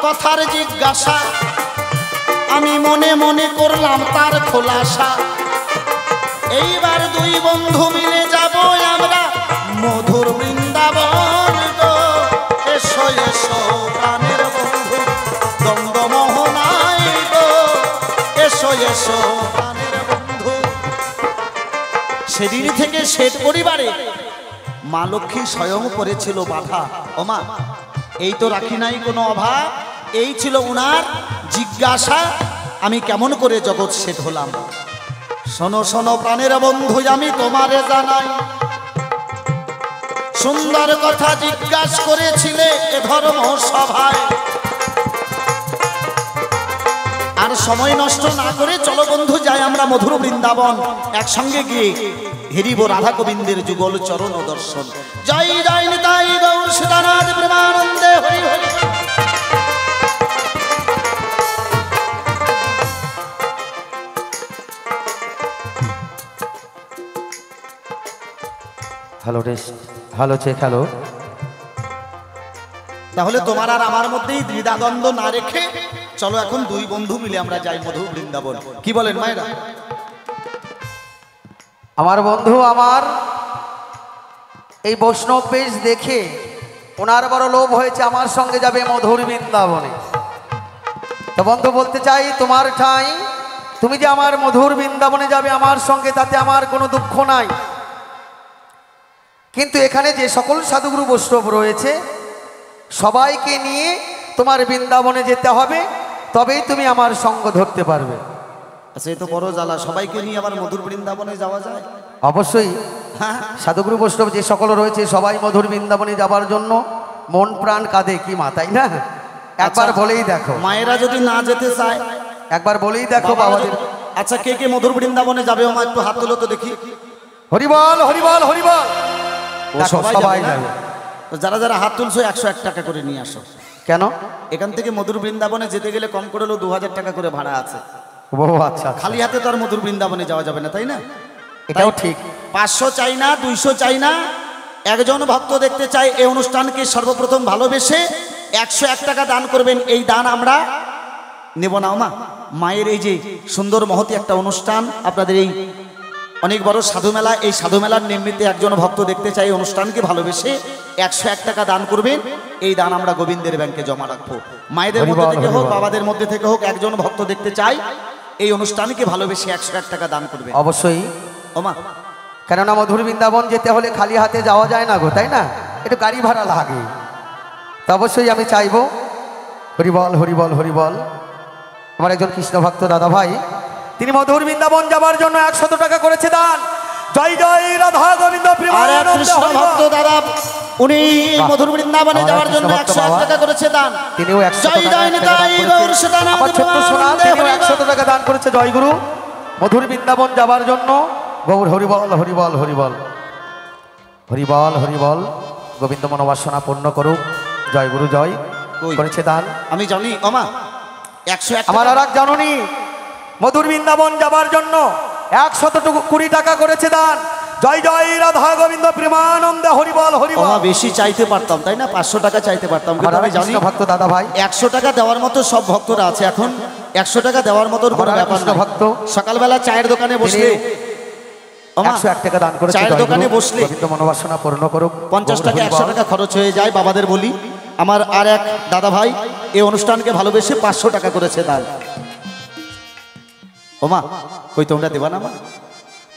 A: কথার জিজ্ঞাসা, আমি মনে মনে করলাম তার খোলাসা। এইবার দুই বন্ধু মিলে যাব আমরা মধুর বৃন্দাবন গো। এসো এসো প্রাণের বন্ধু দ্বন্দ্ব মোহনায় গো। এসো এসো প্রাণের বন্ধু। সেদিন থেকে শেঠ পরিবারে মা লক্ষ্মী স্বয়ং করেছিল বাধা। ও মা, এই তো রাখি নাই কোনো অভাব, এই ছিল উনার জিজ্ঞাসা, আমি কেমন করে জগৎ শেঠ হলাম। শোনো শোনো প্রাণের বন্ধু, আমি তোমারে জানাই, সুন্দর কথা জিজ্ঞাসা করেছিলে এ ধর্ম সভায়। আর সময় নষ্ট না করে চলো বন্ধু যাই আমরা মধুর বৃন্দাবন, একসঙ্গে গিয়ে হেরিব রাধা গোবিন্দের যুগল চরণ দর্শন। জয় জয় নিতাই গৌর সীতানাথ প্রেমানন্দে Hari Hari.
C: Hello rest, hello check, hello.
A: তাহলে তোমার আর আমার মধ্যেই দ্বিধাদ্বন্দ্ব না রেখে চলো এখন দুই বন্ধু মিলে আমরা যাই মধুর বৃন্দাবন। কি বলেন মায়েরা?
C: আমার বন্ধু আমার এই বৈষ্ণব বেশ দেখে ওনার বড় লোভ হয়েছে, আমার সঙ্গে যাবে মধুর বৃন্দাবনে। তো বন্ধু বলতে চাই, তোমার ঠাঁই, তুমি যে আমার মধুর বৃন্দাবনে যাবে আমার সঙ্গে, তাতে আমার কোনো দুঃখ নাই। কিন্তু এখানে যে সকল সাধুগুরু বৈষ্ণব রয়েছে সবাইকে নিয়ে তোমার বৃন্দাবনে যেতে হবে, তবেই তুমি আমার সঙ্গ ধরতে পারবে।
A: আচ্ছা, এই তো বড় জ্বালা, সবাইকে নিয়ে আবার মধুর বৃন্দাবনে যাওয়া যায়?
C: অবশ্যই
A: হ্যাঁ,
C: সাধুগুরু বৈষ্ণব যে সকল রয়েছে সবাই মধুর বৃন্দাবনে যাবার জন্য মন প্রাণ কাঁদে, কি মা, তাই না? একবার বলেই দেখো।
A: মায়েরা যদি না যেতে চায়
C: একবার বলেই দেখো বাবাদের।
A: আচ্ছা, কে কে মধুর বৃন্দাবনে যাবে মা একটু হাত তোলো তো দেখি।
C: হরিবল হরিবল হরিবল। দেখো,
A: সবাই
C: সবাই
A: যাবে না?
C: যাবে।
A: তো যারা যারা হাত তুলছো 101 টাকা করে নিয়ে আসো।
C: কেন?
A: এখান থেকে মধুর বৃন্দাবনে যেতে গেলে কম করে হলো 2000 টাকা করে ভাড়া আছে।
C: ও আচ্ছা,
A: খালি হাতে তো আর মধুর বৃন্দাবনে যাওয়া যাবে না, তাই না?
C: এটাও ঠিক।
A: 500 চাই না, 200 চাই না, একজন ভক্ত দেখতে চাই এই অনুষ্ঠানকে সর্বপ্রথম ভালোবেসে 101 টাকা দান করবেন। এই দান আমরা নেব না মা। মায়ের এই যে সুন্দর মহতি একটা অনুষ্ঠান, আপনাদের এই অনেক বড় সাধু মেলা, এই সাধু মেলার নিমিত্তে একজন ভক্ত দেখতে চাই অনুষ্ঠানকে ভালোবেসে 101 টাকা দান করবেন। এই দান আমরা গোবিন্দের ব্যাংকে জমা রাখবো। মায়েদের মধ্যে থেকে হোক, বাবাদের মধ্যে থেকে হোক, একজন ভক্ত দেখতে চাই এই অনুষ্ঠানকে ভালোবেসে 101 টাকা দান করবে।
C: অবশ্যই
A: ওমা,
C: কেননা মধুর বৃন্দাবন যেতে হলে খালি হাতে যাওয়া যায় না গো, তাই না? একটু গাড়ি ভাড়া লাগে। তো অবশ্যই আমি চাইবো, হরিবল হরিবল হরিবল। আমার একজন কৃষ্ণ ভক্ত দাদা ভাই, তিনি মধুর বৃন্দাবন যাবার জন্য 100 টাকা করেছে দান। জয় জয় রাধা গোবিন্দ
A: আর এক
C: প্রেমানন্দ
A: কৃষ্ণ ভক্ত দাদা, উনি মধুর বৃন্দাবনে যাওয়ার জন্য 101 টাকা করেছে দান।
C: তিনিও 100
A: জয়
C: টাকা
A: জয় নিতাই গৌর সীতানাথ
C: আমার ছোট্ট সোনা, তিনিও 100 টাকা দান করেছে জয়গুরু মধুর বৃন্দাবন যাবার জন্য। গৌর হরিবল হরিবল হরিবল হরিবল হরিবল। গোবিন্দ মনোবাসনা পূর্ণ করুক। জয়গুরু জয় করেছে দান।
A: আমি জানি ওমা, 101
C: আমার আর এক জননী মধুর বৃন্দাবন যাবার জন্য 120 টাকা করেছে দান। জয় জয় রাধা গোবিন্দ প্রেমানন্দে হরিবল হরিবল।
A: ওমা বেশি চাইতে পারতাম, তাই না? 500 টাকা চাইতে পারতাম, কিন্তু আমি জানি
C: ভক্ত দাদা ভাই
A: 100 টাকা দেওয়ার মতো সব ভক্তরা আছে। এখন 100 টাকা দেওয়ার মতো কোনো ব্যাপার না।
C: ভক্ত
A: সকালবেলা চায়ের দোকানে বসলে
C: 101 টাকা দান করেছে।
A: চায়ের দোকানে বসলে
C: গোবিন্দ মনোবাসনা পূর্ণ করুক।
A: 50 টাকা 100 টাকা খরচ হয়ে যায়। বাবাদের বলি, আমার আর এক দাদা ভাই এই অনুষ্ঠানকে ভালোবেসে 500 টাকা করেছে দান। ওমা কই তোমরা দেবা না মা?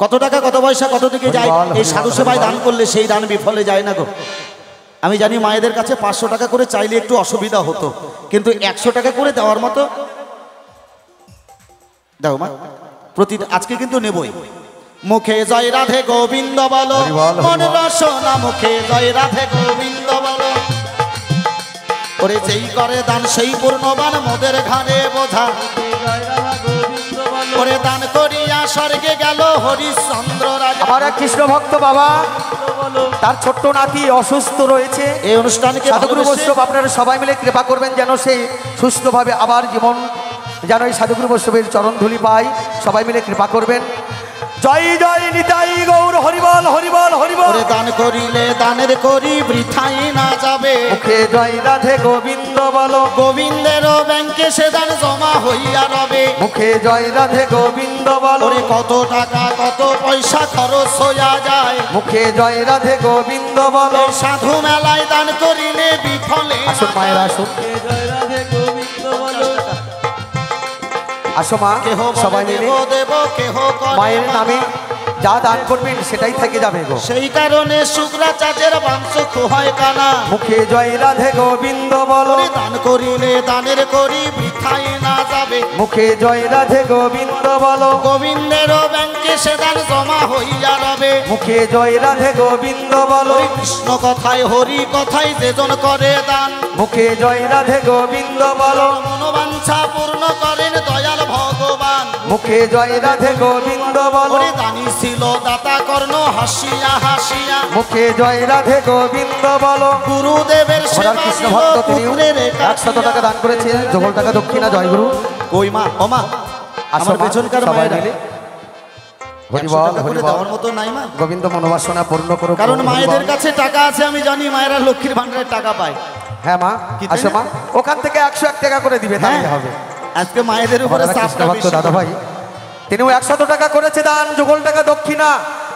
A: কত টাকা কত পয়সা কত দিকে যায়, এই সাধু সেবায় দান করলে সেই দান বিফলে যায় না গো। আমি জানি মায়েদের কাছে 500 টাকা করে চাইলে একটু অসুবিধা হতো, কিন্তু 100 টাকা করে দেওয়ার মতো দাও মা। আজকে কিন্তু নেবই। মুখে জয় রাধে গোবিন্দ বলো, মন রসনা মুখে জয় রাধে গোবিন্দ বলো। ওরে যেই করে দান সেই পূর্ণবান, মোদের ঘাড়ে বোঝা। ওরে দান করিয়া স্বর্গে গেল হরিশ্চন্দ্র রাজা।
C: আমার এক কৃষ্ণ ভক্ত বাবা, তার ছোট্ট নাতি অসুস্থ রয়েছে।
A: এই অনুষ্ঠানকে
C: সাধুগুরু বৈষ্ণব আপনারা সবাই মিলে কৃপা করবেন যেন সে সুস্থভাবে আবার জীবন, যেন এই সাধুগুরু বৈষ্ণবের চরণ ধুলি পায়। সবাই মিলে কৃপা করবেন। জয় জয় নিতাই গৌর হরিবল হরিবল হরিবল।
A: ওরে দান করিলে দানের করি বৃথাই না যাবে।
C: মুখে জয় রাধে গোবিন্দ বলো,
A: গোবিন্দের ব্যাংকে সে দান জমা হইয়া রবে।
C: মুখে জয় রাধে গোবিন্দ বলো।
A: ওরে কত টাকা কত পয়সা খরচ হইয়া যায়।
C: মুখে জয় রাধে গোবিন্দ বলো।
A: এই সাধু মেলায় দান করিলে বিফলে না
C: আসুন মায়েরা আসুন, আসো মা
A: কেহ
C: সবাই
A: বলে
C: মিলে
A: দেব দেব কেহ করে
C: মায়ের
A: না।
C: নামে যা দান করবেন সেটাই থেকে যাবে গো।
A: সেই কারণে শুক্রাচার্যের বংশ হয় কানা।
C: মুখে জয় রাধে গোবিন্দ বলো।
A: ওরে দান করিলে দানের করি বৃথাই না যাবে।
C: মুখে জয় রাধে গোবিন্দ বলো।
A: গোবিন্দের ব্যাংকে সে দান জমা হইয়া রবে।
C: মুখে জয় রাধে গোবিন্দ বলো।
A: ওই কৃষ্ণ কথায় হরি কথায় যেজন করে দান।
C: মুখে জয় রাধে গোবিন্দ বলো।
A: মনোবাঞ্ছা পূর্ণ করেন দয়াল ভগবান।
C: মুখে জয় রাধে গোবিন্দ বলো।
A: ওরে দানি ছিল দাতা কর্ণ হাসিয়া হাসিয়া।
C: মুখে জয় রাধে গোবিন্দ বলো।
A: গুরুদেবের
C: আমার
A: সেবা
C: কৃষ্ণ
A: ছিল
C: ভক্ত তিনিও
A: পুত্রের
C: 100 টাকা দান করেছেন, যোগল টাকা দক্ষিণা। জয়গুরু
A: কই মা ও মা আমার
C: মা,
A: পেছনকার
C: সবাই
A: মায়েরা
C: মিলে
A: 100
C: হরিবল
A: টাকা করে
C: হরিবল।
A: দেওয়ার মতো নাই মা।
C: গোবিন্দ মনোবাসনা পূর্ণ করো।
A: কারণ
C: হরিবল।
A: মায়েদের কাছে টাকা আছে আমি জানি, মায়েরা লক্ষ্মীর ভান্ডারের টাকা পায়।
C: হ্যাঁ মা
A: কি তাই
C: আসো
A: না?
C: মা, ওখান থেকে 101 টাকা করে দিবে তাহলে
A: হ্যাঁ
C: হবে।
A: আজকে মায়েদের উপরে
C: আমার কৃষ্ণ
A: চাপটা
C: ভক্ত
A: বেশি।
C: দাদা ভাই তিনিও 100 টাকা করেছে দান, যোগল টাকা দক্ষিণা।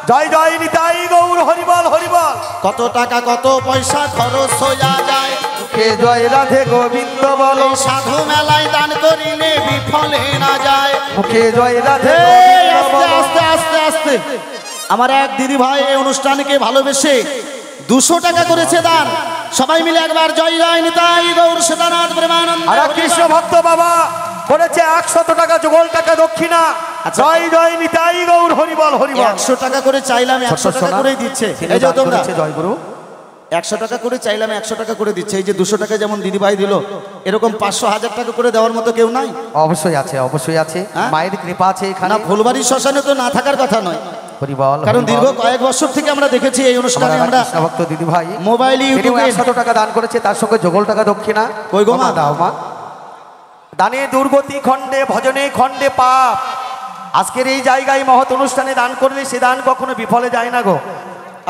C: জয় জয় নিতাই গৌর হরিবল হরিবল।
A: কত টাকা কত পয়সা খরচ হইয়া যায়।
C: মুখে জয় রাধে গোবিন্দ বলো।
A: এই সাধু মেলায় দান করিলে বিফলে না যায়।
C: মুখে জয় রাধে
A: এই
C: গোবিন্দ
A: আস্তে
C: বলো।
A: আস্তে আস্তে আস্তে আমার এক দিদি ভাই এই অনুষ্ঠানকে ভালোবেসে 200 টাকা করেছে দান। সবাই মিলে একবার জয় জয় নিতাই গৌর সদানাথ প্রেমানন্দ।
C: আর কৃষ্ণ ভক্ত বাবা করেছে 100 টাকা, যোগল টাকা দক্ষিণা।
A: আচ্ছা।
C: জয় জয় নিতাই গৌর হরিবল হরিবল।
A: 100 টাকা করে চাইলাম, 100 টাকা করেই দিচ্ছে। এই যে তোমরা
C: জয়গুরু
A: 100 টাকা করে চাইলাম, 100 টাকা করে দিচ্ছে। এই যে 200 টাকা যেমন দিদি ভাই দিল, এরকম 500 1000 টাকা করে দেওয়ার মতো কেউ নাই?
C: অবশ্যই আছে, অবশ্যই আছে।
A: হ্যাঁ?
C: মায়ের কৃপা আছে এখানে।
A: না, ফুলবাড়ির শ্মশানে তো না থাকার কথা নয়।
C: হরিবল
A: কারণ
C: হরিবল।
A: দীর্ঘ কয়েক বছর থেকে আমরা দেখেছি এই অনুষ্ঠানে
C: আমার
A: আমরা
C: কৃষ্ণ ভক্ত দিদি ভাই
A: মোবাইল
C: তিনিও
A: ইউটিউবে
C: 100 টাকা দান করেছে, তার সঙ্গে যোগল টাকা দক্ষিণা।
A: কই গো মা?
C: দাও মা। দানে দুর্গতি খণ্ডে ভজনে খণ্ডে পাপ। আজকের এই জায়গায় মহৎ অনুষ্ঠানে দান করলে সে দান কখনো বিফলে যায় না গো।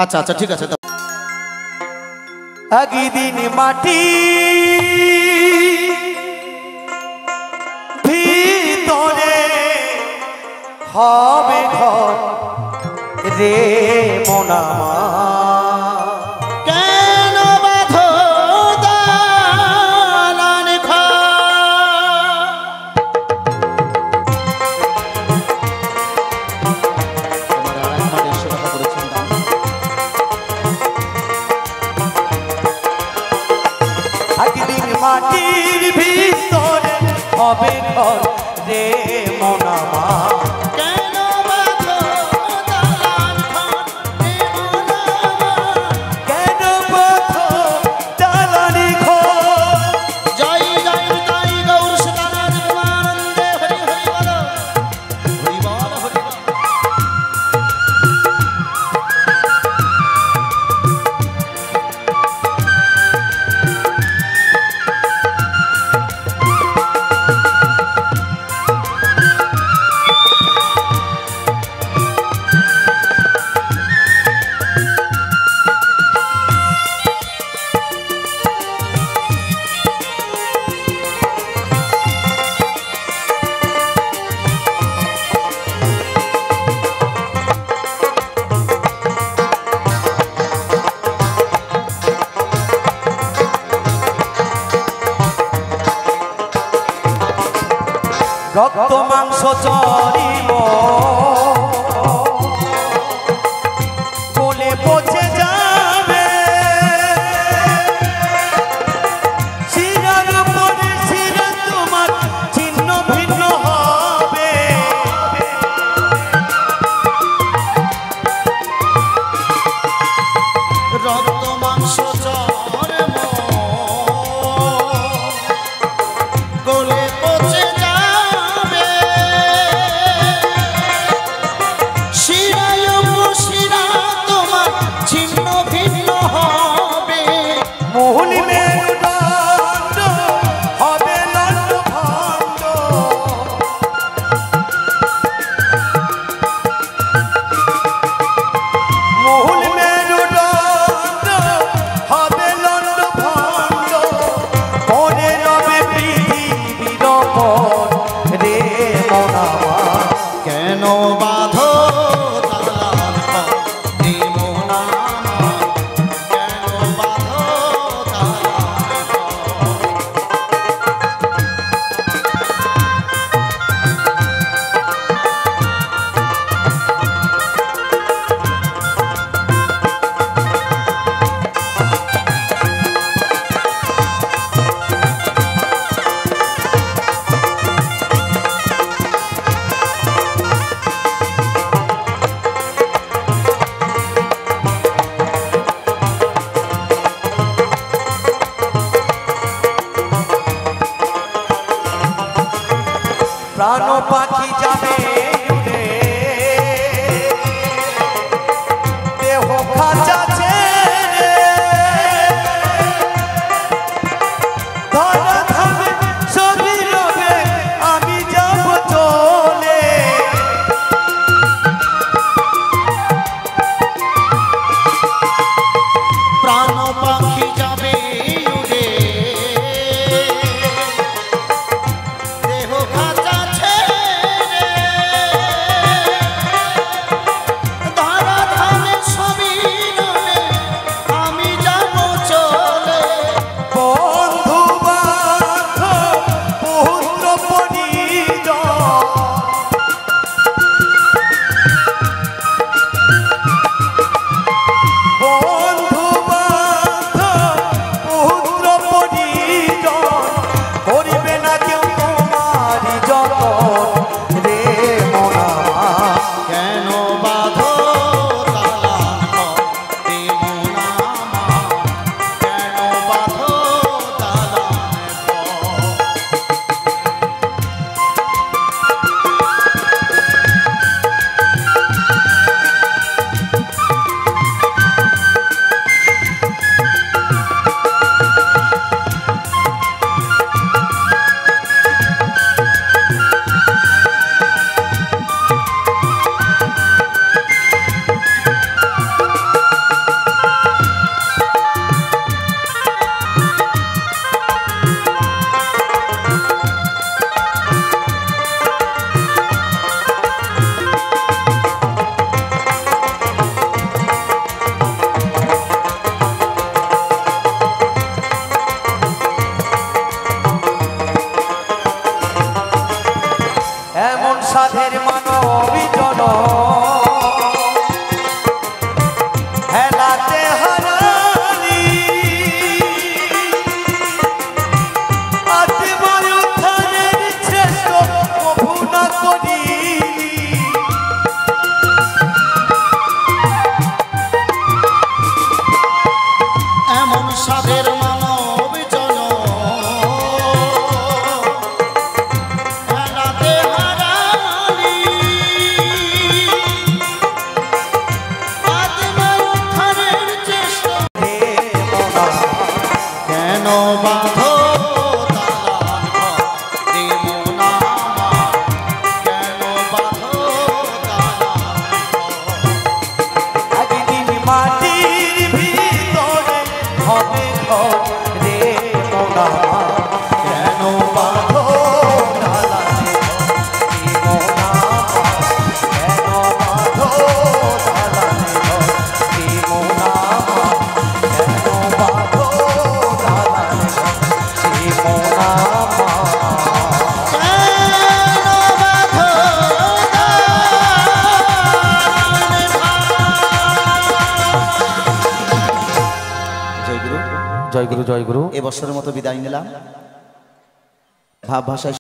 A: আচ্ছা আচ্ছা ঠিক আছে।
C: দিন মাটি ভিতরে হবে ঘর রে মোনামা।
A: কেন বাঁধো দালান ঘর?
C: একদিন মাটির ভিতরে হবে ঘর রে মোনামা।
A: কেন বাঁধো দালান ঘর? হে মনামা।
C: কেন পথ জ্বালানি ঘর।
A: জয় জয় নিতাই গৌর সদানাথ প্রেমানন্দে। হরি হরি বলো, হরি বল হরি বল।
C: রক্ত মাংস চরিব বলে পচে যাবে। শিরার পরে শিরা তোমার ছিন্ন ভিন্ন হবে।
A: রক্ত মাংস চর্ম গলে পচে যাবে। শিরায় শিরা তোমার ছিন্ন ভিন্ন হবে।
C: মোহন মেরুদণ্ড হবে লণ্ড ভণ্ড। জপন রে মন আমার।
A: কেন বাঁধো দালান ঘর রে মন আমার, কেন বাঁধো দালান ঘর।
C: প্রাণ পাখি যাবে উড়ে, দেহ খাঁচা ছেড়ে, ধরা ধামে ছবি রবে আমি যাব চলে।
A: প্রাণ পাখি যাবে উড়ে, দেহ খাঁচা ছেড়ে, ধরা ধামে ছবি রবে আমি যাব চলে।
C: বন্ধু বান্ধব পুত্র পরিজন, বন্ধু বান্ধব পুত্র পরিজন, করিবে না কেউ তোমারি যতন রে মন আমার।
A: কেন বাঁধো দালান ঘর রে মন আমার, কেন বাঁধো দালান ঘর।
C: এমন সাধের মানবী জন হেলাতে হারালি, আত্মার উত্থানের শ্রেষ্ঠ প্রভু না করিলি।
A: এমন সাধের মানব জন হেলাতে হারালি, আত্মার উদ্ধারের চেষ্টা। কেন বাঁধো দালান ঘর রে মন আমার, কেন বাঁধো দালান ঘর।
C: একদিন মাটির ভিতরে হবে ঘর রে মন আমার। কেন বাঁধো দালান ঘর রে মন আমার, কেন বাঁধো দালান ঘর রে মন আমার, কেন বাঁধো দালান ঘর রে মন আমার।
A: জয় গুরু।
C: জয় গুরু, জয় গুরু।
A: এবছরের মতো বিদায় নিলাম। ভাব ভাষায়